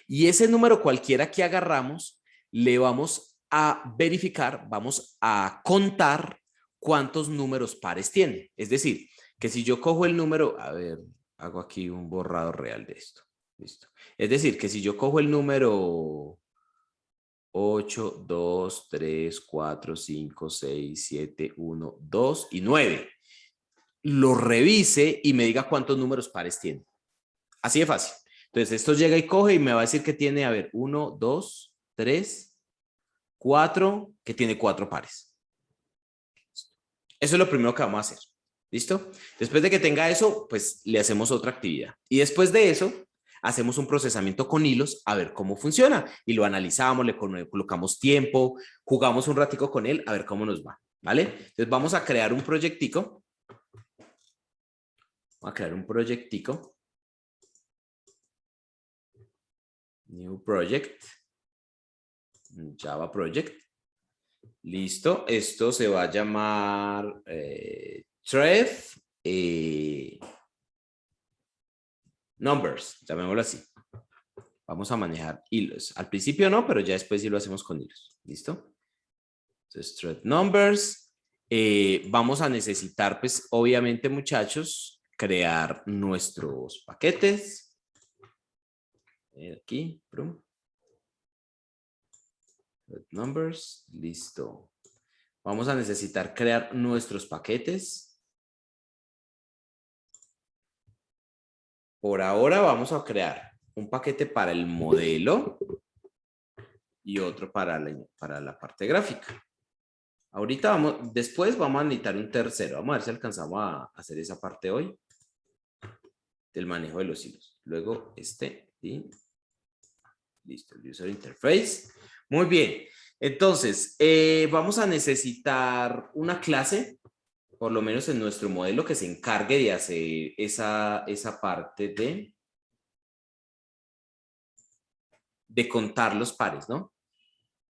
Y ese número cualquiera que agarramos, le vamos a verificar, vamos a contar cuántos números pares tiene. Es decir, que si yo cojo el número, a ver, hago aquí un borrado real de esto. Listo. Es decir, que si yo cojo el número 8, 2, 3, 4, 5, 6, 7, 1, 2 y 9, lo revise y me diga cuántos números pares tiene. Así de fácil. Entonces, esto llega y coge y me va a decir que tiene, a ver, 1, 2, 3, 4, que tiene 4 pares. Eso es lo primero que vamos a hacer. ¿Listo? Después de que tenga eso, pues le hacemos otra actividad. Y después de eso, hacemos un procesamiento con hilos a ver cómo funciona. Y lo analizamos, le colocamos tiempo, jugamos un ratico con él a ver cómo nos va. ¿Vale? Entonces vamos a crear un proyectico. Vamos a crear un proyectico. New project. Java project. Listo. Esto se va a llamar thread numbers, llamémoslo así. Vamos a manejar hilos. Al principio no, pero ya después sí lo hacemos con hilos. ¿Listo? Entonces, thread numbers. Vamos a necesitar, pues, obviamente, muchachos, crear nuestros paquetes. Aquí, thread numbers, listo. Vamos a necesitar crear nuestros paquetes. Por ahora vamos a crear un paquete para el modelo y otro para la parte gráfica. Ahorita después vamos a necesitar un tercero. Vamos a ver si alcanzamos a hacer esa parte hoy del manejo de los hilos. Luego y listo, el user interface. Muy bien. Entonces, vamos a necesitar una clase, por lo menos en nuestro modelo, que se encargue de hacer esa parte de contar los pares, ¿no?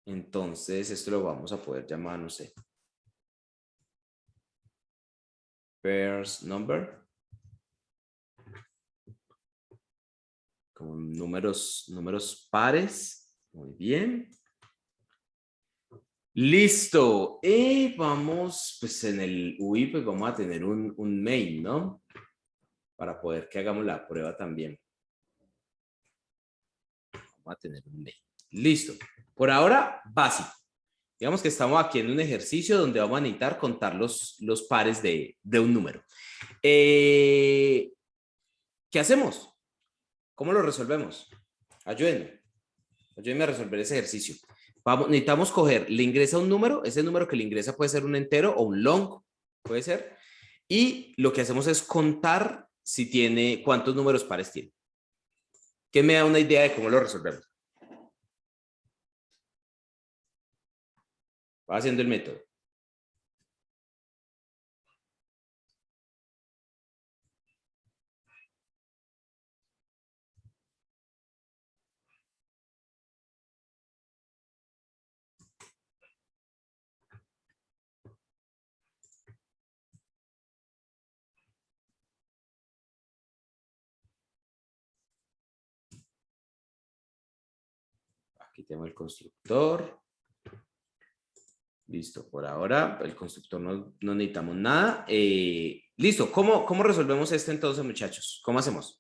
Entonces, esto lo vamos a poder llamar, no sé, pairs number, con números pares. Muy bien. Listo. Y vamos, pues en el UI, pues vamos a tener un main, ¿no? Para poder que hagamos la prueba también. Vamos a tener un main. Listo. Por ahora, básico. Digamos que estamos aquí en un ejercicio donde vamos a necesitar contar los pares de un número. ¿Qué hacemos? ¿Cómo lo resolvemos? Ayúdenme a resolver ese ejercicio. Necesitamos coger, le ingresa un número, ese número que le ingresa puede ser un entero o un long, puede ser, y lo que hacemos es contar si tiene, cuántos números pares tiene. ¿Qué me da una idea de cómo lo resolvemos? Va haciendo el método. Aquí tengo el constructor. Listo, por ahora el constructor no necesitamos nada. Listo, ¿cómo resolvemos esto entonces, muchachos? ¿Cómo hacemos?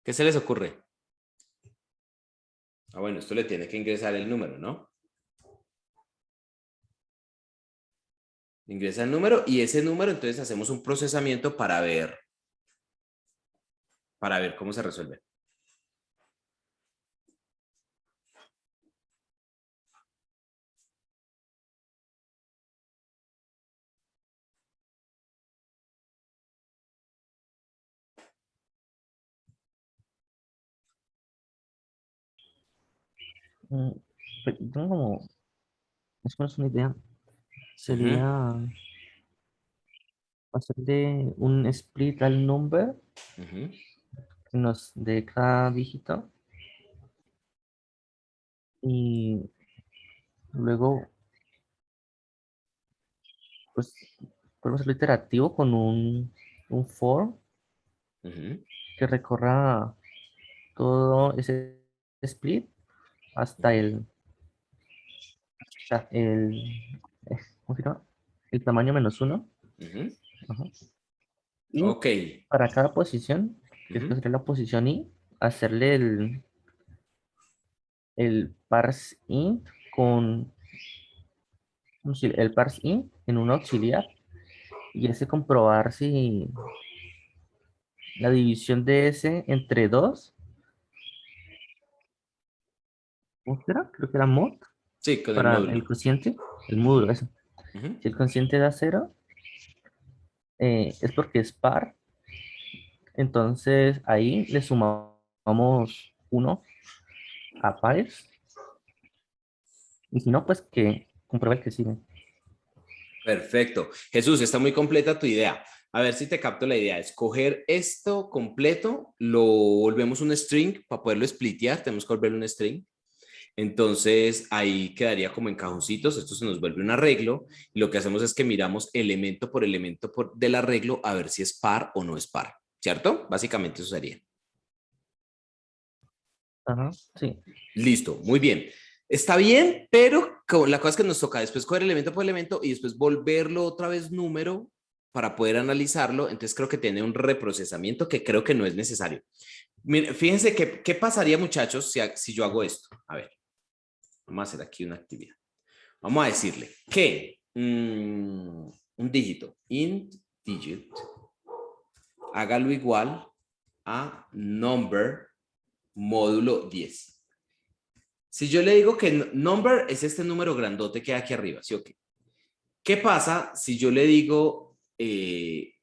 ¿Qué se les ocurre? Ah, bueno, esto le tiene que ingresar el número, ¿no? Ingresa el número y ese número entonces hacemos un procesamiento para ver cómo se resuelve. Pues, tengo como más o menos una idea. Sería hacerle un split al number que nos dé cada dígito y luego pues podemos hacerlo iterativo con un for que recorra todo ese split hasta el, ¿cómo se llama? El tamaño -1. Ajá. Y Ok. para cada posición, que Ujú. sería la posición i, hacerle el parse int con el parse int en un auxiliar y ese comprobar si la división de ese entre 2, ¿cómo era? Creo que era mod Sí, con el para módulo. el cociente, el módulo, eso. Ujú. Si el cociente da 0, es porque es par, entonces ahí le sumamos 1 a pares y si no, pues que compruebe el que sigue. Perfecto. Jesús, está muy completa tu idea. A ver si te capto la idea. Es coger esto completo, lo volvemos un string para poderlo splitear. Tenemos que volverlo un string. Entonces ahí quedaría como en cajoncitos. Esto se nos vuelve un arreglo. Y lo que hacemos es que miramos elemento por elemento del arreglo a ver si es par o no es par. ¿Cierto? Básicamente eso sería. Ajá, sí. Listo, muy bien. Está bien, pero la cosa es que nos toca después coger elemento por elemento y después volverlo otra vez número para poder analizarlo. Entonces creo que tiene un reprocesamiento que creo que no es necesario. Miren, fíjense qué pasaría, muchachos, si yo hago esto. A ver, vamos a hacer aquí una actividad. Vamos a decirle que un dígito, int digit, hágalo igual a number módulo 10. Si yo le digo que number es este número grandote que hay aquí arriba, ¿sí o qué? ¿Qué pasa si yo le digo que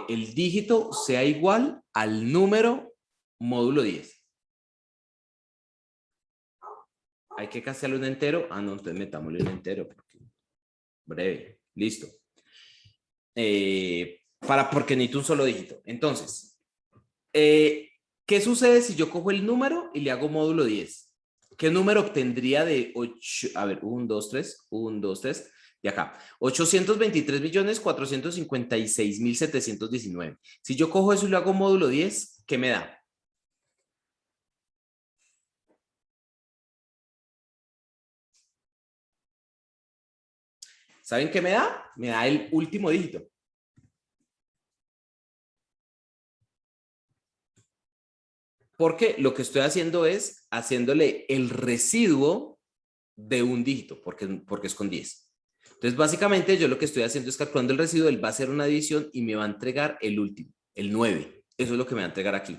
el dígito sea igual al número módulo 10? ¿Hay que castearle un entero? Ah, no, entonces metámosle un entero. Breve, listo. Porque necesito un solo dígito. Entonces, ¿qué sucede si yo cojo el número y le hago módulo 10? ¿Qué número obtendría de 8? A ver, 1, 2, 3, 1, 2, 3, de acá. 823.456.719. Si yo cojo eso y le hago módulo 10, ¿qué me da? ¿Saben qué me da? Me da el último dígito. Porque lo que estoy haciendo es haciéndole el residuo de un dígito, porque es con 10. Entonces, básicamente, yo lo que estoy haciendo es calculando el residuo, él va a hacer una división y me va a entregar el último, el 9. Eso es lo que me va a entregar aquí.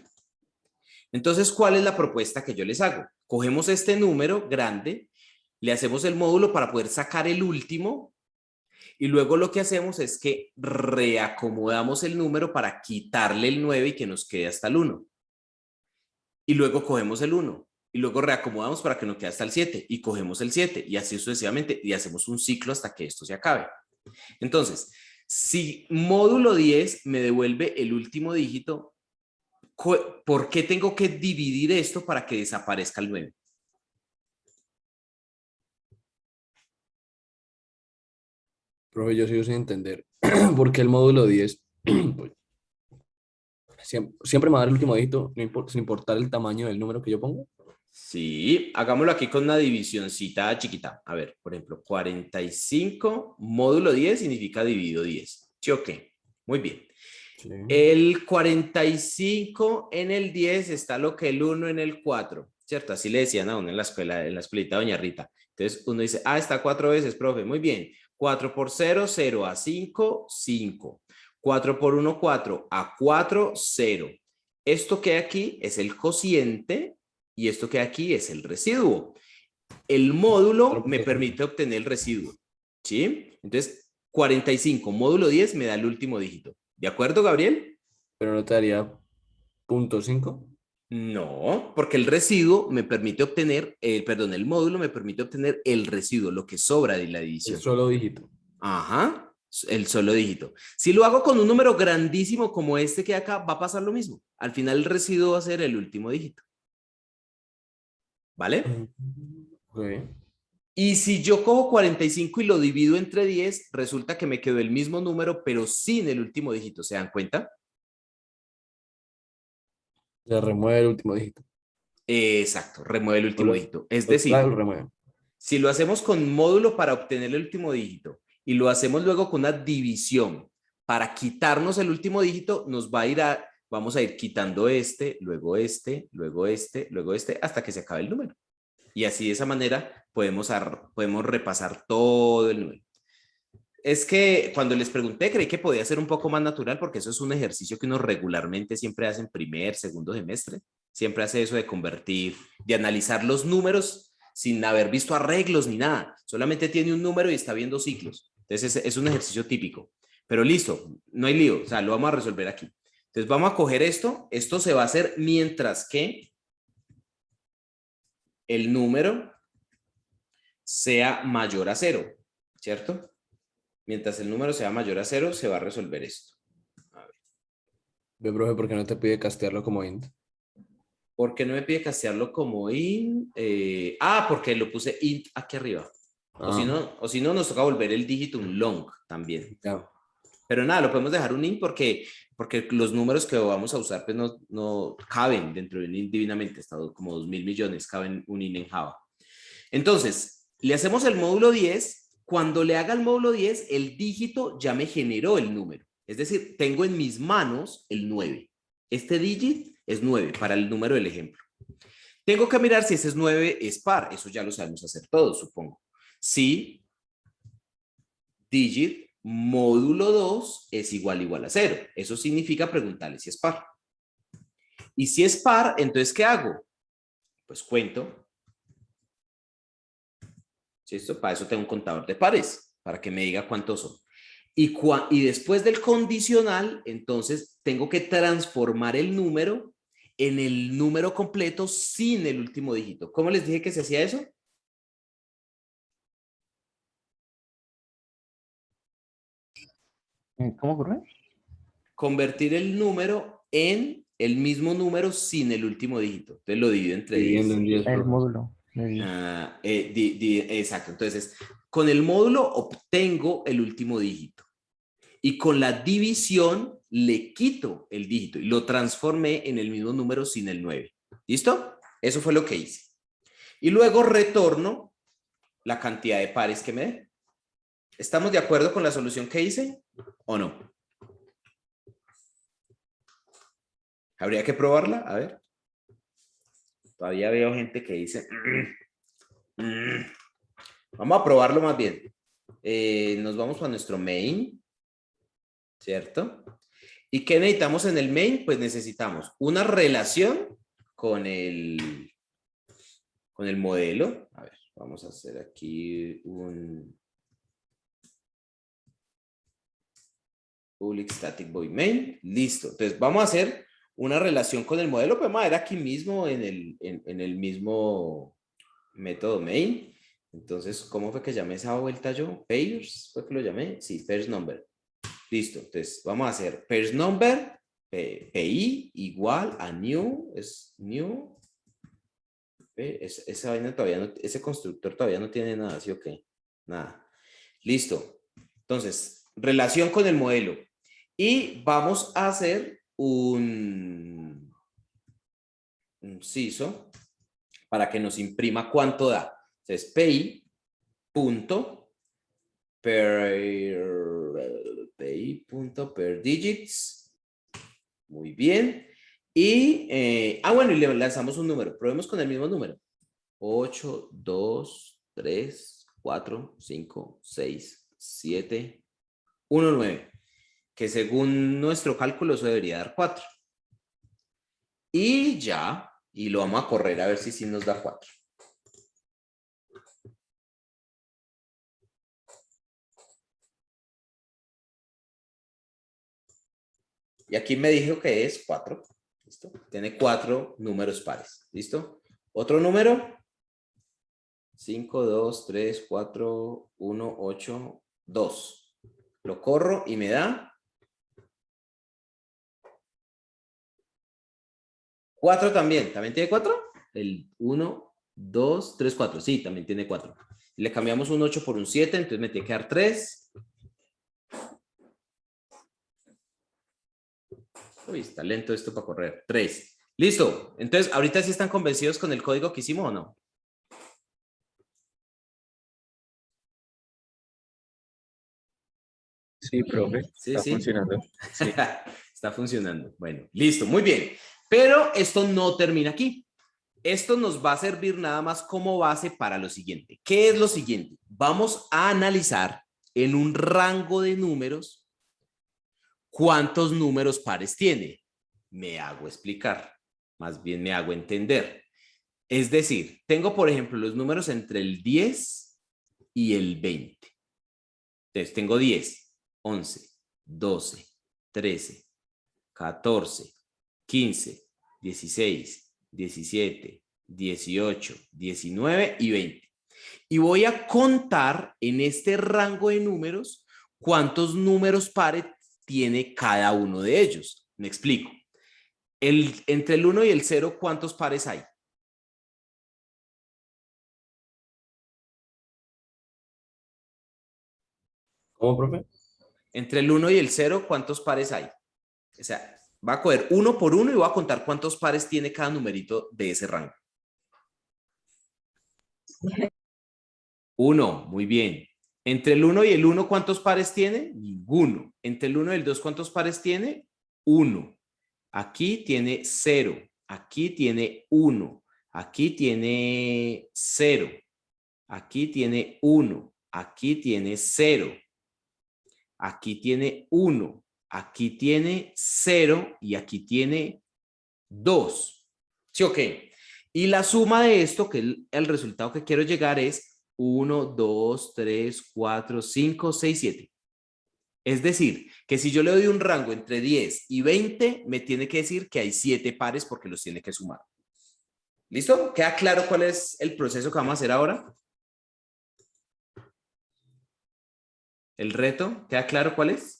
Entonces, ¿cuál es la propuesta que yo les hago? Cogemos este número grande, le hacemos el módulo para poder sacar el último y luego lo que hacemos es que reacomodamos el número para quitarle el 9 y que nos quede hasta el 1. Y luego cogemos el 1 y luego reacomodamos para que nos quede hasta el 7 y cogemos el 7 y así sucesivamente y hacemos un ciclo hasta que esto se acabe. Entonces, si módulo 10 me devuelve el último dígito, ¿por qué tengo que dividir esto para que desaparezca el 9? Profe, yo sigo sin entender por qué el módulo 10 siempre me va a dar el último dígito, sin importar el tamaño del número que yo pongo. Sí, hagámoslo aquí con una divisioncita chiquita. A ver, por ejemplo, 45 módulo 10 significa dividido 10. ¿Sí o qué? Muy bien. Sí. El 45 en el 10 está lo que el 1 en el 4, ¿cierto? Así le decían a uno en la escuela, en la escuelita de Doña Rita. Entonces uno dice, está 4 veces, profe. Muy bien. 4 por 0, 0 a 5, 5. 4 por 1, 4 a 4, 0. Esto que hay aquí es el cociente y esto que hay aquí es el residuo. El módulo me permite obtener el residuo, ¿sí? Entonces, 45 módulo 10 me da el último dígito. ¿De acuerdo, Gabriel? Pero no te daría .5. No, porque el residuo me permite obtener, el módulo me permite obtener el residuo, lo que sobra de la división. El solo dígito. Ajá, el solo dígito. Si lo hago con un número grandísimo como este que hay acá, va a pasar lo mismo. Al final el residuo va a ser el último dígito. ¿Vale? Okay. Y si yo cojo 45 y lo divido entre 10, resulta que me quedó el mismo número, pero sin el último dígito. ¿Se dan cuenta? Se remueve el último dígito. Exacto, remueve el último dígito. Es Claro, decir, lo remueve. si lo hacemos con módulo para obtener el último dígito y lo hacemos luego con una división para quitarnos el último dígito, vamos a ir quitando luego luego luego hasta que se acabe el número. Y así de esa manera podemos repasar todo el número. Es que cuando les pregunté creí que podía ser un poco más natural porque eso es un ejercicio que uno regularmente siempre hace en primer, segundo semestre. Siempre hace eso de convertir, de analizar los números sin haber visto arreglos ni nada. Solamente tiene un número y está viendo ciclos. Entonces es un ejercicio típico. Pero listo, no hay lío. O sea, lo vamos a resolver aquí. Entonces vamos a coger esto. Esto se va a hacer mientras que el número sea mayor a 0, ¿cierto? mientras el número sea mayor a 0, se va a resolver esto. Ve, profe, ¿por qué no te pide castearlo como int? ¿Por qué no me pide castearlo como int? Porque lo puse int aquí arriba. O si no, nos toca volver el dígito un long también. Ya. Pero nada, lo podemos dejar un int porque los números que vamos a usar pues no caben dentro de un int divinamente. Está como 2.000 millones caben un int en Java. Entonces, le hacemos el módulo 10. Cuando le haga el módulo 10, el dígito ya me generó el número. Es decir, tengo en mis manos el 9. Este digit es 9 para el número del ejemplo. Tengo que mirar si ese es 9 es par. Eso ya lo sabemos hacer todos, supongo. Si digit módulo 2 es igual a 0. Eso significa preguntarle si es par. Y si es par, entonces, ¿qué hago? Pues cuento. ¿Listo? Para eso tengo un contador de pares, para que me diga cuántos son. Y después del condicional, entonces tengo que transformar el número en el número completo sin el último dígito. ¿Cómo les dije que se hacía eso? ¿Cómo ocurre? Convertir el número en el mismo número sin el último dígito. Entonces lo divido entre 10. Dividiendo en 10, El profe. módulo. Exacto. Entonces, con el módulo obtengo el último dígito. Y con la división le quito el dígito y lo transformé en el mismo número sin el 9. ¿Listo? Eso fue lo que hice. Y luego retorno la cantidad de pares que me dé. ¿Estamos de acuerdo con la solución que hice o no? ¿Habría que probarla? A ver. Todavía veo gente que dice... Vamos a probarlo más bien. Nos vamos a nuestro main, ¿cierto? ¿Y qué necesitamos en el main? Pues necesitamos una relación con el modelo. A ver, vamos a hacer aquí un public static void main. Listo. Entonces vamos a hacer una relación con el modelo. Podemos ver aquí mismo en el mismo método main. Entonces, ¿cómo fue que llamé esa vuelta yo? Pairs, ¿fue que lo llamé? Sí, pairs number. Listo, entonces vamos a hacer pairs number, PI igual a new, es new. Esa vaina todavía no, ese constructor todavía no tiene nada, ¿sí o qué? Nada. Listo. Entonces, relación con el modelo. Y vamos a hacer un CISO para que nos imprima cuánto da. Entonces, PI punto per digits. Muy bien. Y, bueno, y le lanzamos un número. Probemos con el mismo número. 8, 2, 3, 4, 5, 6, 7, 1, 9. Que según nuestro cálculo eso debería dar 4. Y ya. Y lo vamos a correr a ver si sí nos da 4. Y aquí me dijo que es 4. ¿Listo? Tiene 4 números pares. ¿Listo? Otro número. 5, 2, 3, 4, 1, 8, 2. Lo corro y me da 4 también. ¿También tiene 4? El 1, 2, 3, 4. Sí, también tiene 4. Le cambiamos un 8 por un 7, entonces me tiene que dar 3. Uy, está lento esto para correr. 3. Listo. Entonces, ¿ahorita sí están convencidos con el código que hicimos o no? Sí, profe, Sí, está sí. funcionando. Sí. Está funcionando. Bueno, listo, muy bien. Pero esto no termina aquí. Esto nos va a servir nada más como base para lo siguiente. ¿Qué es lo siguiente? Vamos a analizar en un rango de números cuántos números pares tiene. Me hago explicar, más bien me hago entender. Es decir, tengo, por ejemplo, los números entre el 10 y el 20. Entonces, tengo 10, 11, 12, 13, 14, 15, 16, 17, 18, 19 y 20. Y voy a contar en este rango de números cuántos números pares tiene cada uno de ellos. Me explico. Entre el 1 y el 0, ¿cuántos pares hay? ¿Cómo, profe? Entre el 1 y el 0, ¿cuántos pares hay? O sea, va a coger uno por uno y voy a contar cuántos pares tiene cada numerito de ese rango. 1, muy bien. Entre el 1 y el 1, ¿cuántos pares tiene? Ninguno. Entre el 1 y el 2, ¿cuántos pares tiene? 1. Aquí tiene 0. Aquí tiene 1. Aquí tiene 0. Aquí tiene 1. Aquí tiene 0. Aquí tiene 1. Aquí tiene 0 y aquí tiene 2. ¿Sí o qué? Y la suma de esto, que el resultado que quiero llegar es 1, 2, 3, 4, 5, 6, 7. Es decir, que si yo le doy un rango entre 10 y 20, me tiene que decir que hay 7 pares porque los tiene que sumar. ¿Listo? ¿Queda claro cuál es el proceso que vamos a hacer ahora? ¿El reto? ¿Queda claro cuál es?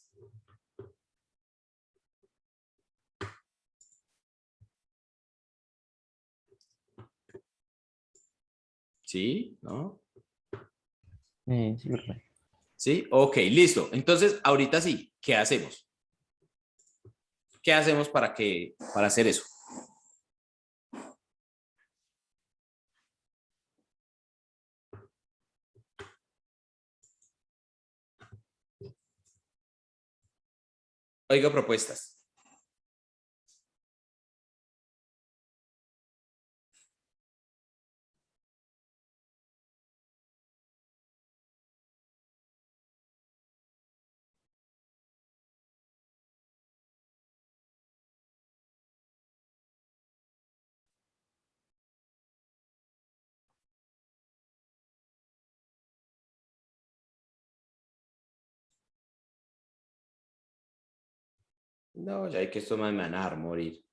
¿Sí? ¿No? Sí, profe. ¿Sí? Ok, listo. Entonces, ahorita sí, ¿qué hacemos? ¿Qué hacemos para hacer eso? Oiga, propuestas. No, ya hay que esto me van a dejar morir.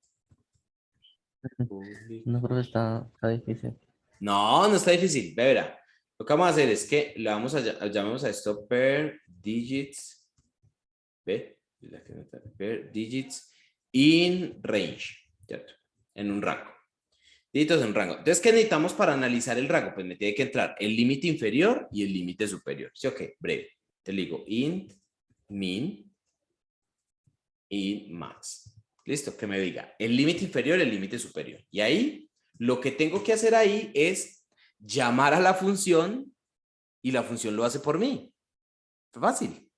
No, profe, está difícil. No, no está difícil. Ve, verá. Lo que vamos a hacer es que le vamos a llamemos a esto per digits. ¿Ve? Per digits in range. ¿Cierto? En un rango. Dígitos en un rango. Entonces, ¿qué necesitamos para analizar el rango? Pues me tiene que entrar el límite inferior y el límite superior. ¿Sí o qué? Breve. Te digo int, min, int, max. Listo, que me diga el límite inferior, el límite superior. Y ahí, lo que tengo que hacer ahí es llamar a la función y la función lo hace por mí. Fácil.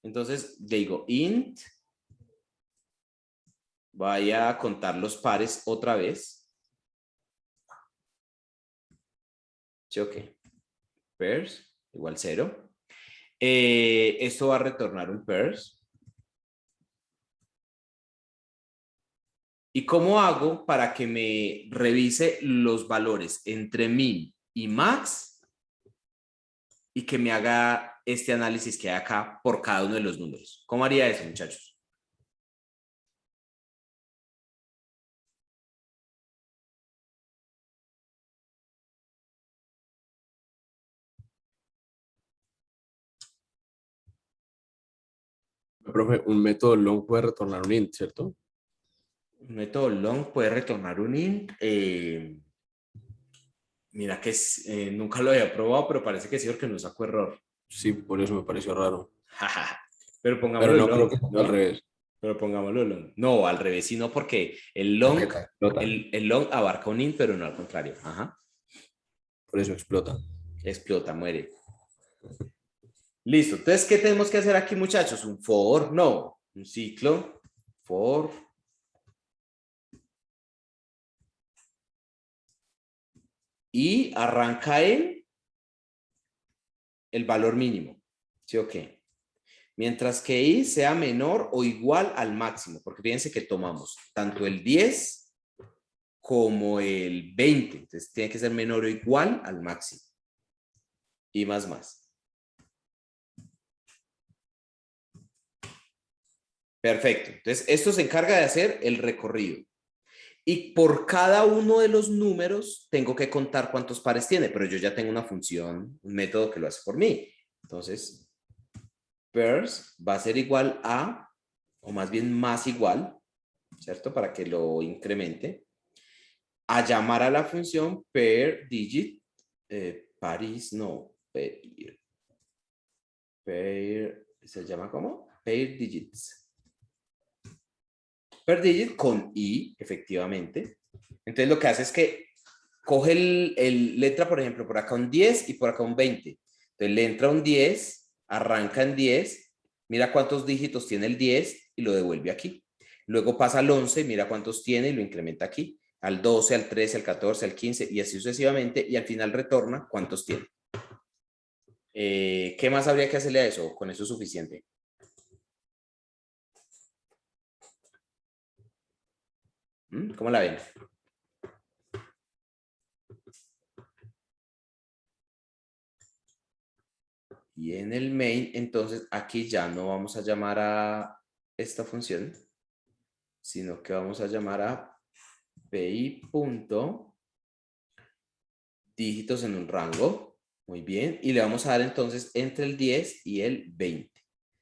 Entonces, le digo int, vaya a contar los pares otra vez. ¿Sí o qué? Pairs igual 0. Esto va a retornar un pairs. ¿Y cómo hago para que me revise los valores entre min y max y que me haga este análisis que hay acá por cada uno de los números? ¿Cómo haría eso, muchachos? Profe, un método long puede retornar un int, ¿cierto? Un método long puede retornar un int. Mira que nunca lo había probado, pero parece que sí, porque no sacó error. Sí, por eso me pareció raro. Pero Pero pongámoslo no creo long. que sea al revés. Pero pongámoslo long. No, al revés, sino porque el long, Explota. el long abarca un int, pero no al contrario. Ajá. Por eso explota. Explota, muere. Listo. Entonces, ¿qué tenemos que hacer aquí, muchachos? ¿Un for? No. Un ciclo. For. Y arranca el valor mínimo. ¿Sí o qué? Mientras que i sea menor o igual al máximo. Porque fíjense que tomamos tanto el 10 como el 20. Entonces, tiene que ser menor o igual al máximo. Y más. Perfecto. Entonces, esto se encarga de hacer el recorrido. Y por cada uno de los números tengo que contar cuántos pares tiene, pero yo ya tengo una función, un método que lo hace por mí. Entonces, pairs va a ser igual a, o más bien más igual, ¿cierto? Para que lo incremente, a llamar a la función pair digit, pair, ¿se llama cómo? Pair digits. Pair digit con i, efectivamente. Entonces lo que hace es que coge le entra, por ejemplo, por acá un 10 y por acá un 20. Entonces le entra un 10, arranca en 10, mira cuántos dígitos tiene el 10 y lo devuelve aquí. Luego pasa al 11, mira cuántos tiene y lo incrementa aquí. Al 12, al 13, al 14, al 15 y así sucesivamente. Y al final retorna cuántos tiene. ¿Qué más habría que hacerle a eso? Con eso es suficiente. ¿Cómo la ven? Y en el main, entonces aquí ya no vamos a llamar a esta función, sino que vamos a llamar a pi.dígitos en un rango. Muy bien. Y le vamos a dar entonces entre el 10 y el 20.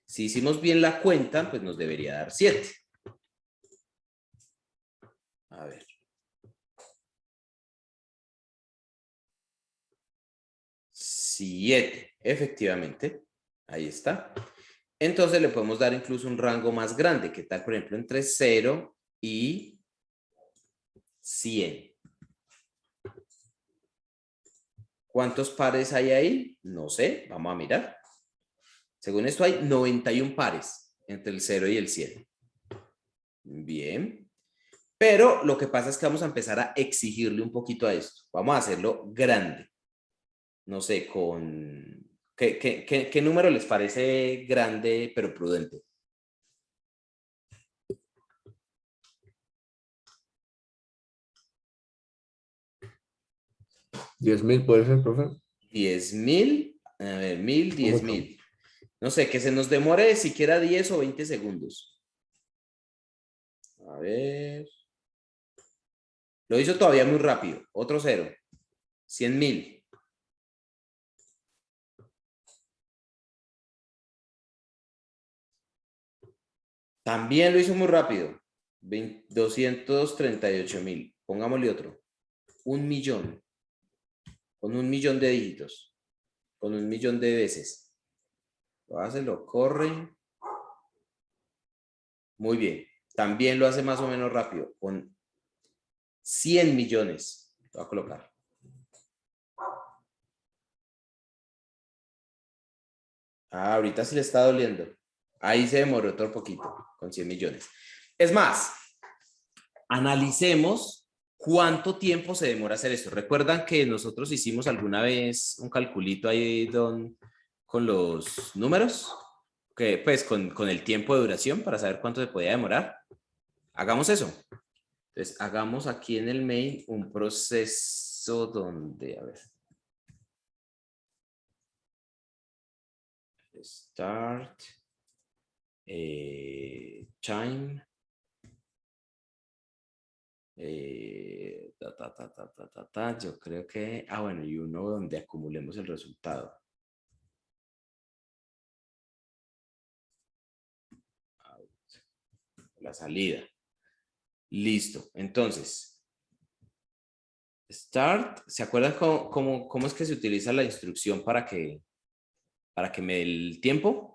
Si hicimos bien la cuenta, pues nos debería dar 7. A ver. 7, efectivamente. Ahí está. Entonces le podemos dar incluso un rango más grande. ¿Qué tal, por ejemplo, entre 0 y 100? ¿Cuántos pares hay ahí? No sé, vamos a mirar. Según esto hay 91 pares entre el 0 y el 100. Bien. Pero lo que pasa es que vamos a empezar a exigirle un poquito a esto. Vamos a hacerlo grande. No sé, con... ¿Qué número les parece grande pero prudente? ¿10.000 puede ser, profe? 10.000, a ver, 1.000, 10.000. No sé, que se nos demore siquiera 10 o 20 segundos. A ver. Lo hizo todavía muy rápido. Otro 0. 100.000. También lo hizo muy rápido. 238.000. Pongámosle otro. 1.000.000. Con 1.000.000 de dígitos. Con 1.000.000 de veces. Lo hace, lo corre. Muy bien. También lo hace más o menos rápido. Con 100 millones. Lo voy a colocar. Ahorita sí le está doliendo. Ahí se demoró otro poquito. Con 100 millones. Es más, analicemos cuánto tiempo se demora hacer esto. ¿Recuerdan que nosotros hicimos alguna vez un calculito ahí con los números? Que, pues con el tiempo de duración para saber cuánto se podía demorar. Hagamos eso. Entonces, hagamos aquí en el main un proceso donde, a ver. Start. Time. Yo creo que, bueno, y uno donde acumulemos el resultado. La salida. Listo. Entonces, start. ¿Se acuerdan cómo es que se utiliza la instrucción para que me dé el tiempo?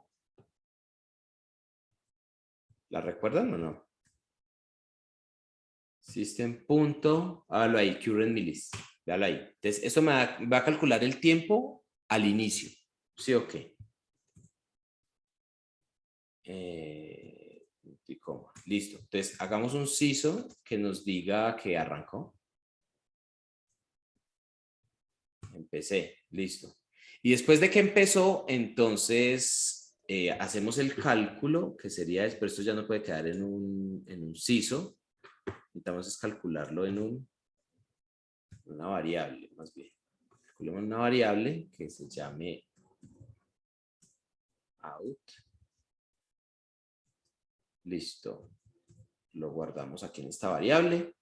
¿La recuerdan o no? System. Hágalo ahí, current millis. Véalo ahí. Entonces, esto me va a calcular el tiempo al inicio. ¿Sí o qué? Listo. Entonces, hagamos un CISO que nos diga que arrancó. Empecé. Listo. Y después de que empezó, entonces hacemos el cálculo, que sería después, esto ya no puede quedar en un CISO. Necesitamos calcularlo en una variable, más bien. Calculemos una variable que se llame out. Listo. Lo guardamos aquí en esta variable.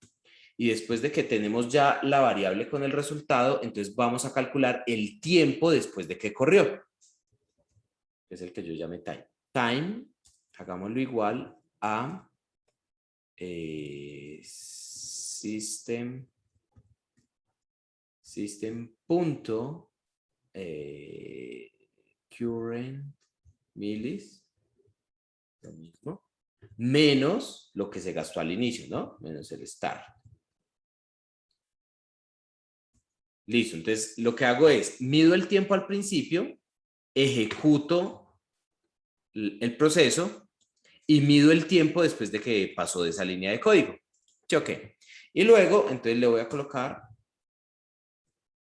Y después de que tenemos ya la variable con el resultado, entonces vamos a calcular el tiempo después de que corrió. que es el que yo llamé time. Time, hagámoslo igual a system punto current millis, lo mismo, menos lo que se gastó al inicio, ¿no? Menos el start. Listo, entonces lo que hago es, mido el tiempo al principio, ejecuto el proceso y mido el tiempo después de que pasó de esa línea de código. ¿Sí o qué? Y luego, entonces le voy a colocar,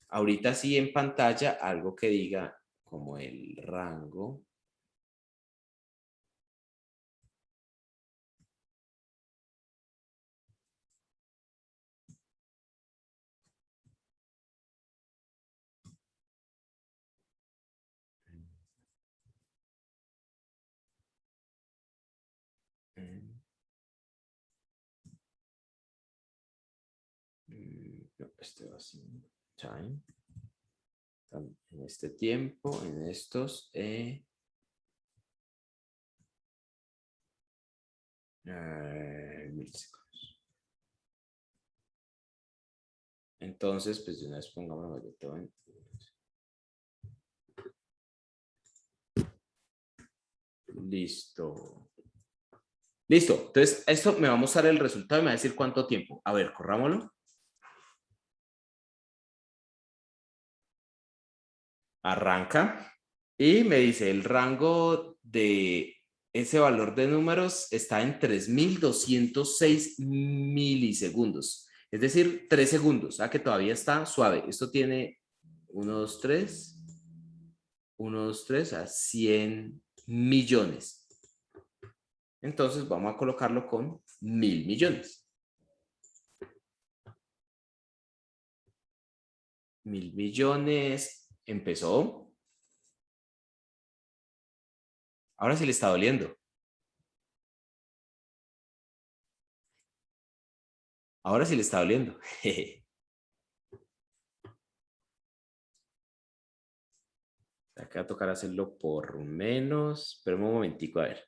ahorita sí en pantalla, algo que diga como el rango. No, este va así. Time. En este tiempo, en estos. Milisegundos. Entonces, pues de una vez pongamos listo. Listo. Entonces, esto me va a mostrar el resultado y me va a decir cuánto tiempo. A ver, corrámoslo. Arranca y me dice el rango de ese valor de números está en 3206 milisegundos. Es decir, 3 segundos. Que todavía está suave. Esto tiene 1, 2, 3. 1, 2, 3 a 100 millones. Entonces vamos a colocarlo con 1000 millones. 1000 millones. Empezó. Ahora sí le está doliendo. Ahora sí le está doliendo. Acá va a tocar hacerlo por menos. Pero un momentico, a ver.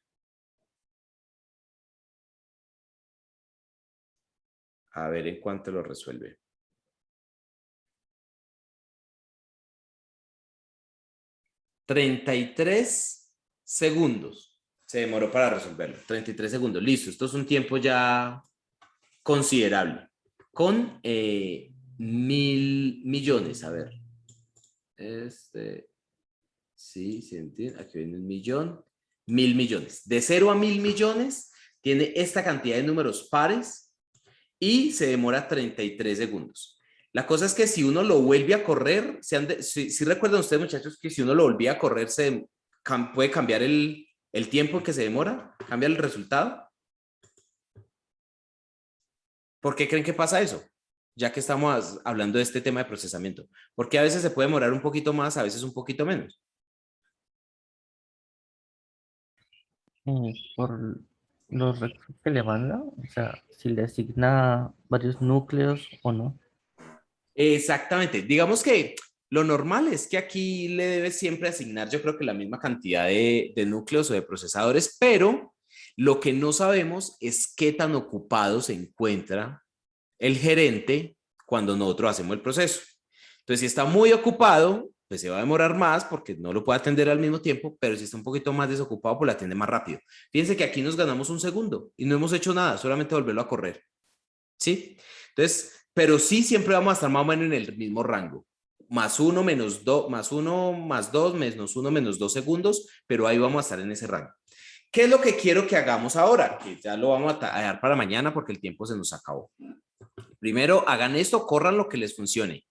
A ver en cuánto lo resuelve. 33 segundos se demoró para resolverlo. 33 segundos. Listo. Esto es un tiempo ya considerable. Con 1000 millones. A ver. Sí, se entiende. Aquí viene 1.000.000. 1000 millones. De 0 a 1000 millones tiene esta cantidad de números pares y se demora 33 segundos. La cosa es que si uno lo vuelve a correr, si recuerdan ustedes, muchachos, que si uno lo volvía a correr, puede cambiar el tiempo que se demora, cambia el resultado. ¿Por qué creen que pasa eso? Ya que estamos hablando de este tema de procesamiento. Porque a veces se puede demorar un poquito más, a veces un poquito menos. Por los recursos que le manda, o sea, si le asigna varios núcleos o no. Exactamente. Digamos que lo normal es que aquí le debes siempre asignar, yo creo que la misma cantidad de núcleos o de procesadores, pero lo que no sabemos es qué tan ocupado se encuentra el gerente cuando nosotros hacemos el proceso. Entonces, si está muy ocupado, pues se va a demorar más porque no lo puede atender al mismo tiempo, pero si está un poquito más desocupado, pues lo atiende más rápido. Fíjense que aquí nos ganamos un segundo y no hemos hecho nada, solamente volverlo a correr. ¿Sí? Entonces, pero sí siempre vamos a estar más o menos en el mismo rango. Más 1, menos 2, más 1, más 2, menos 1, menos 2 segundos, pero ahí vamos a estar en ese rango. ¿Qué es lo que quiero que hagamos ahora? Que ya lo vamos a dejar para mañana porque el tiempo se nos acabó. Primero, hagan esto, corran lo que les funcione.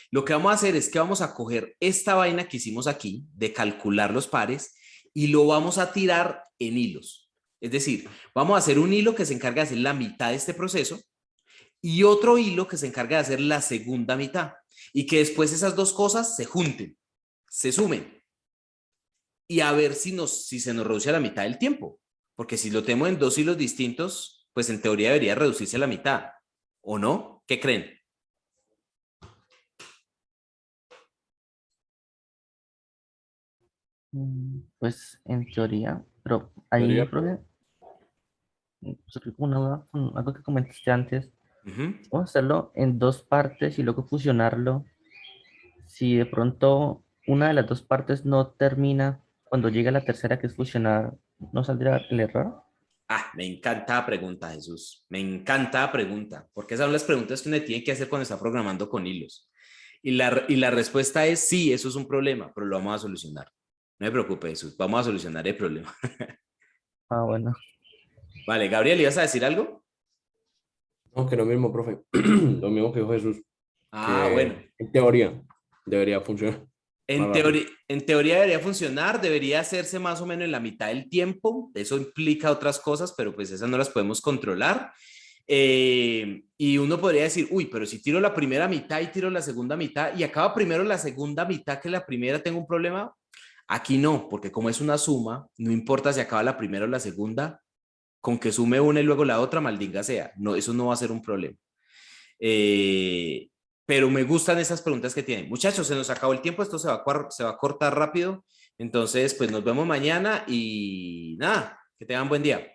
Lo que vamos a hacer es que vamos a coger esta vaina que hicimos aquí de calcular los pares y lo vamos a tirar en hilos. Es decir, vamos a hacer un hilo que se encarga de hacer la mitad de este proceso y otro hilo que se encarga de hacer la segunda mitad y que después esas dos cosas se junten, se sumen y a ver si se nos reduce a la mitad del tiempo. Porque si lo tenemos en dos hilos distintos, pues en teoría debería reducirse a la mitad. ¿O no? ¿Qué creen? Pues en teoría, pero ahí, Teoría, profe, surgió como una duda con algo que comentaste antes. Ujú. Vamos a hacerlo en dos partes y luego fusionarlo. Si de pronto una de las dos partes no termina, cuando llegue la tercera, que es fusionar, ¿no saldrá el error? Ah, me encanta la pregunta, Jesús. Me encanta la pregunta, porque esas son las preguntas que uno tiene que hacer cuando está programando con hilos. Y la respuesta es sí, eso es un problema, pero lo vamos a solucionar. No me preocupe, Jesús, vamos a solucionar el problema. Ah, bueno. Vale, Gabriel, ¿ibas a decir algo? no, que lo mismo, profe. Lo mismo que dijo Jesús, Ah, bueno. que en teoría debería funcionar más rápido. En teoría debería funcionar, debería hacerse más o menos en la mitad del tiempo. Eso implica otras cosas, pero pues esas no las podemos controlar. Y uno podría decir, uy, pero si tiro la primera mitad y tiro la segunda mitad y acaba primero la segunda mitad que la primera, ¿tengo un problema? Aquí no, porque como es una suma, no importa si acaba la primera o la segunda, con que sume una y luego la otra, maldinga sea. No, eso no va a ser un problema. Eh, pero me gustan esas preguntas que tienen. Muchachos, se nos acabó el tiempo, esto se va a cortar rápido. Entonces, pues nos vemos mañana y nada, que tengan buen día.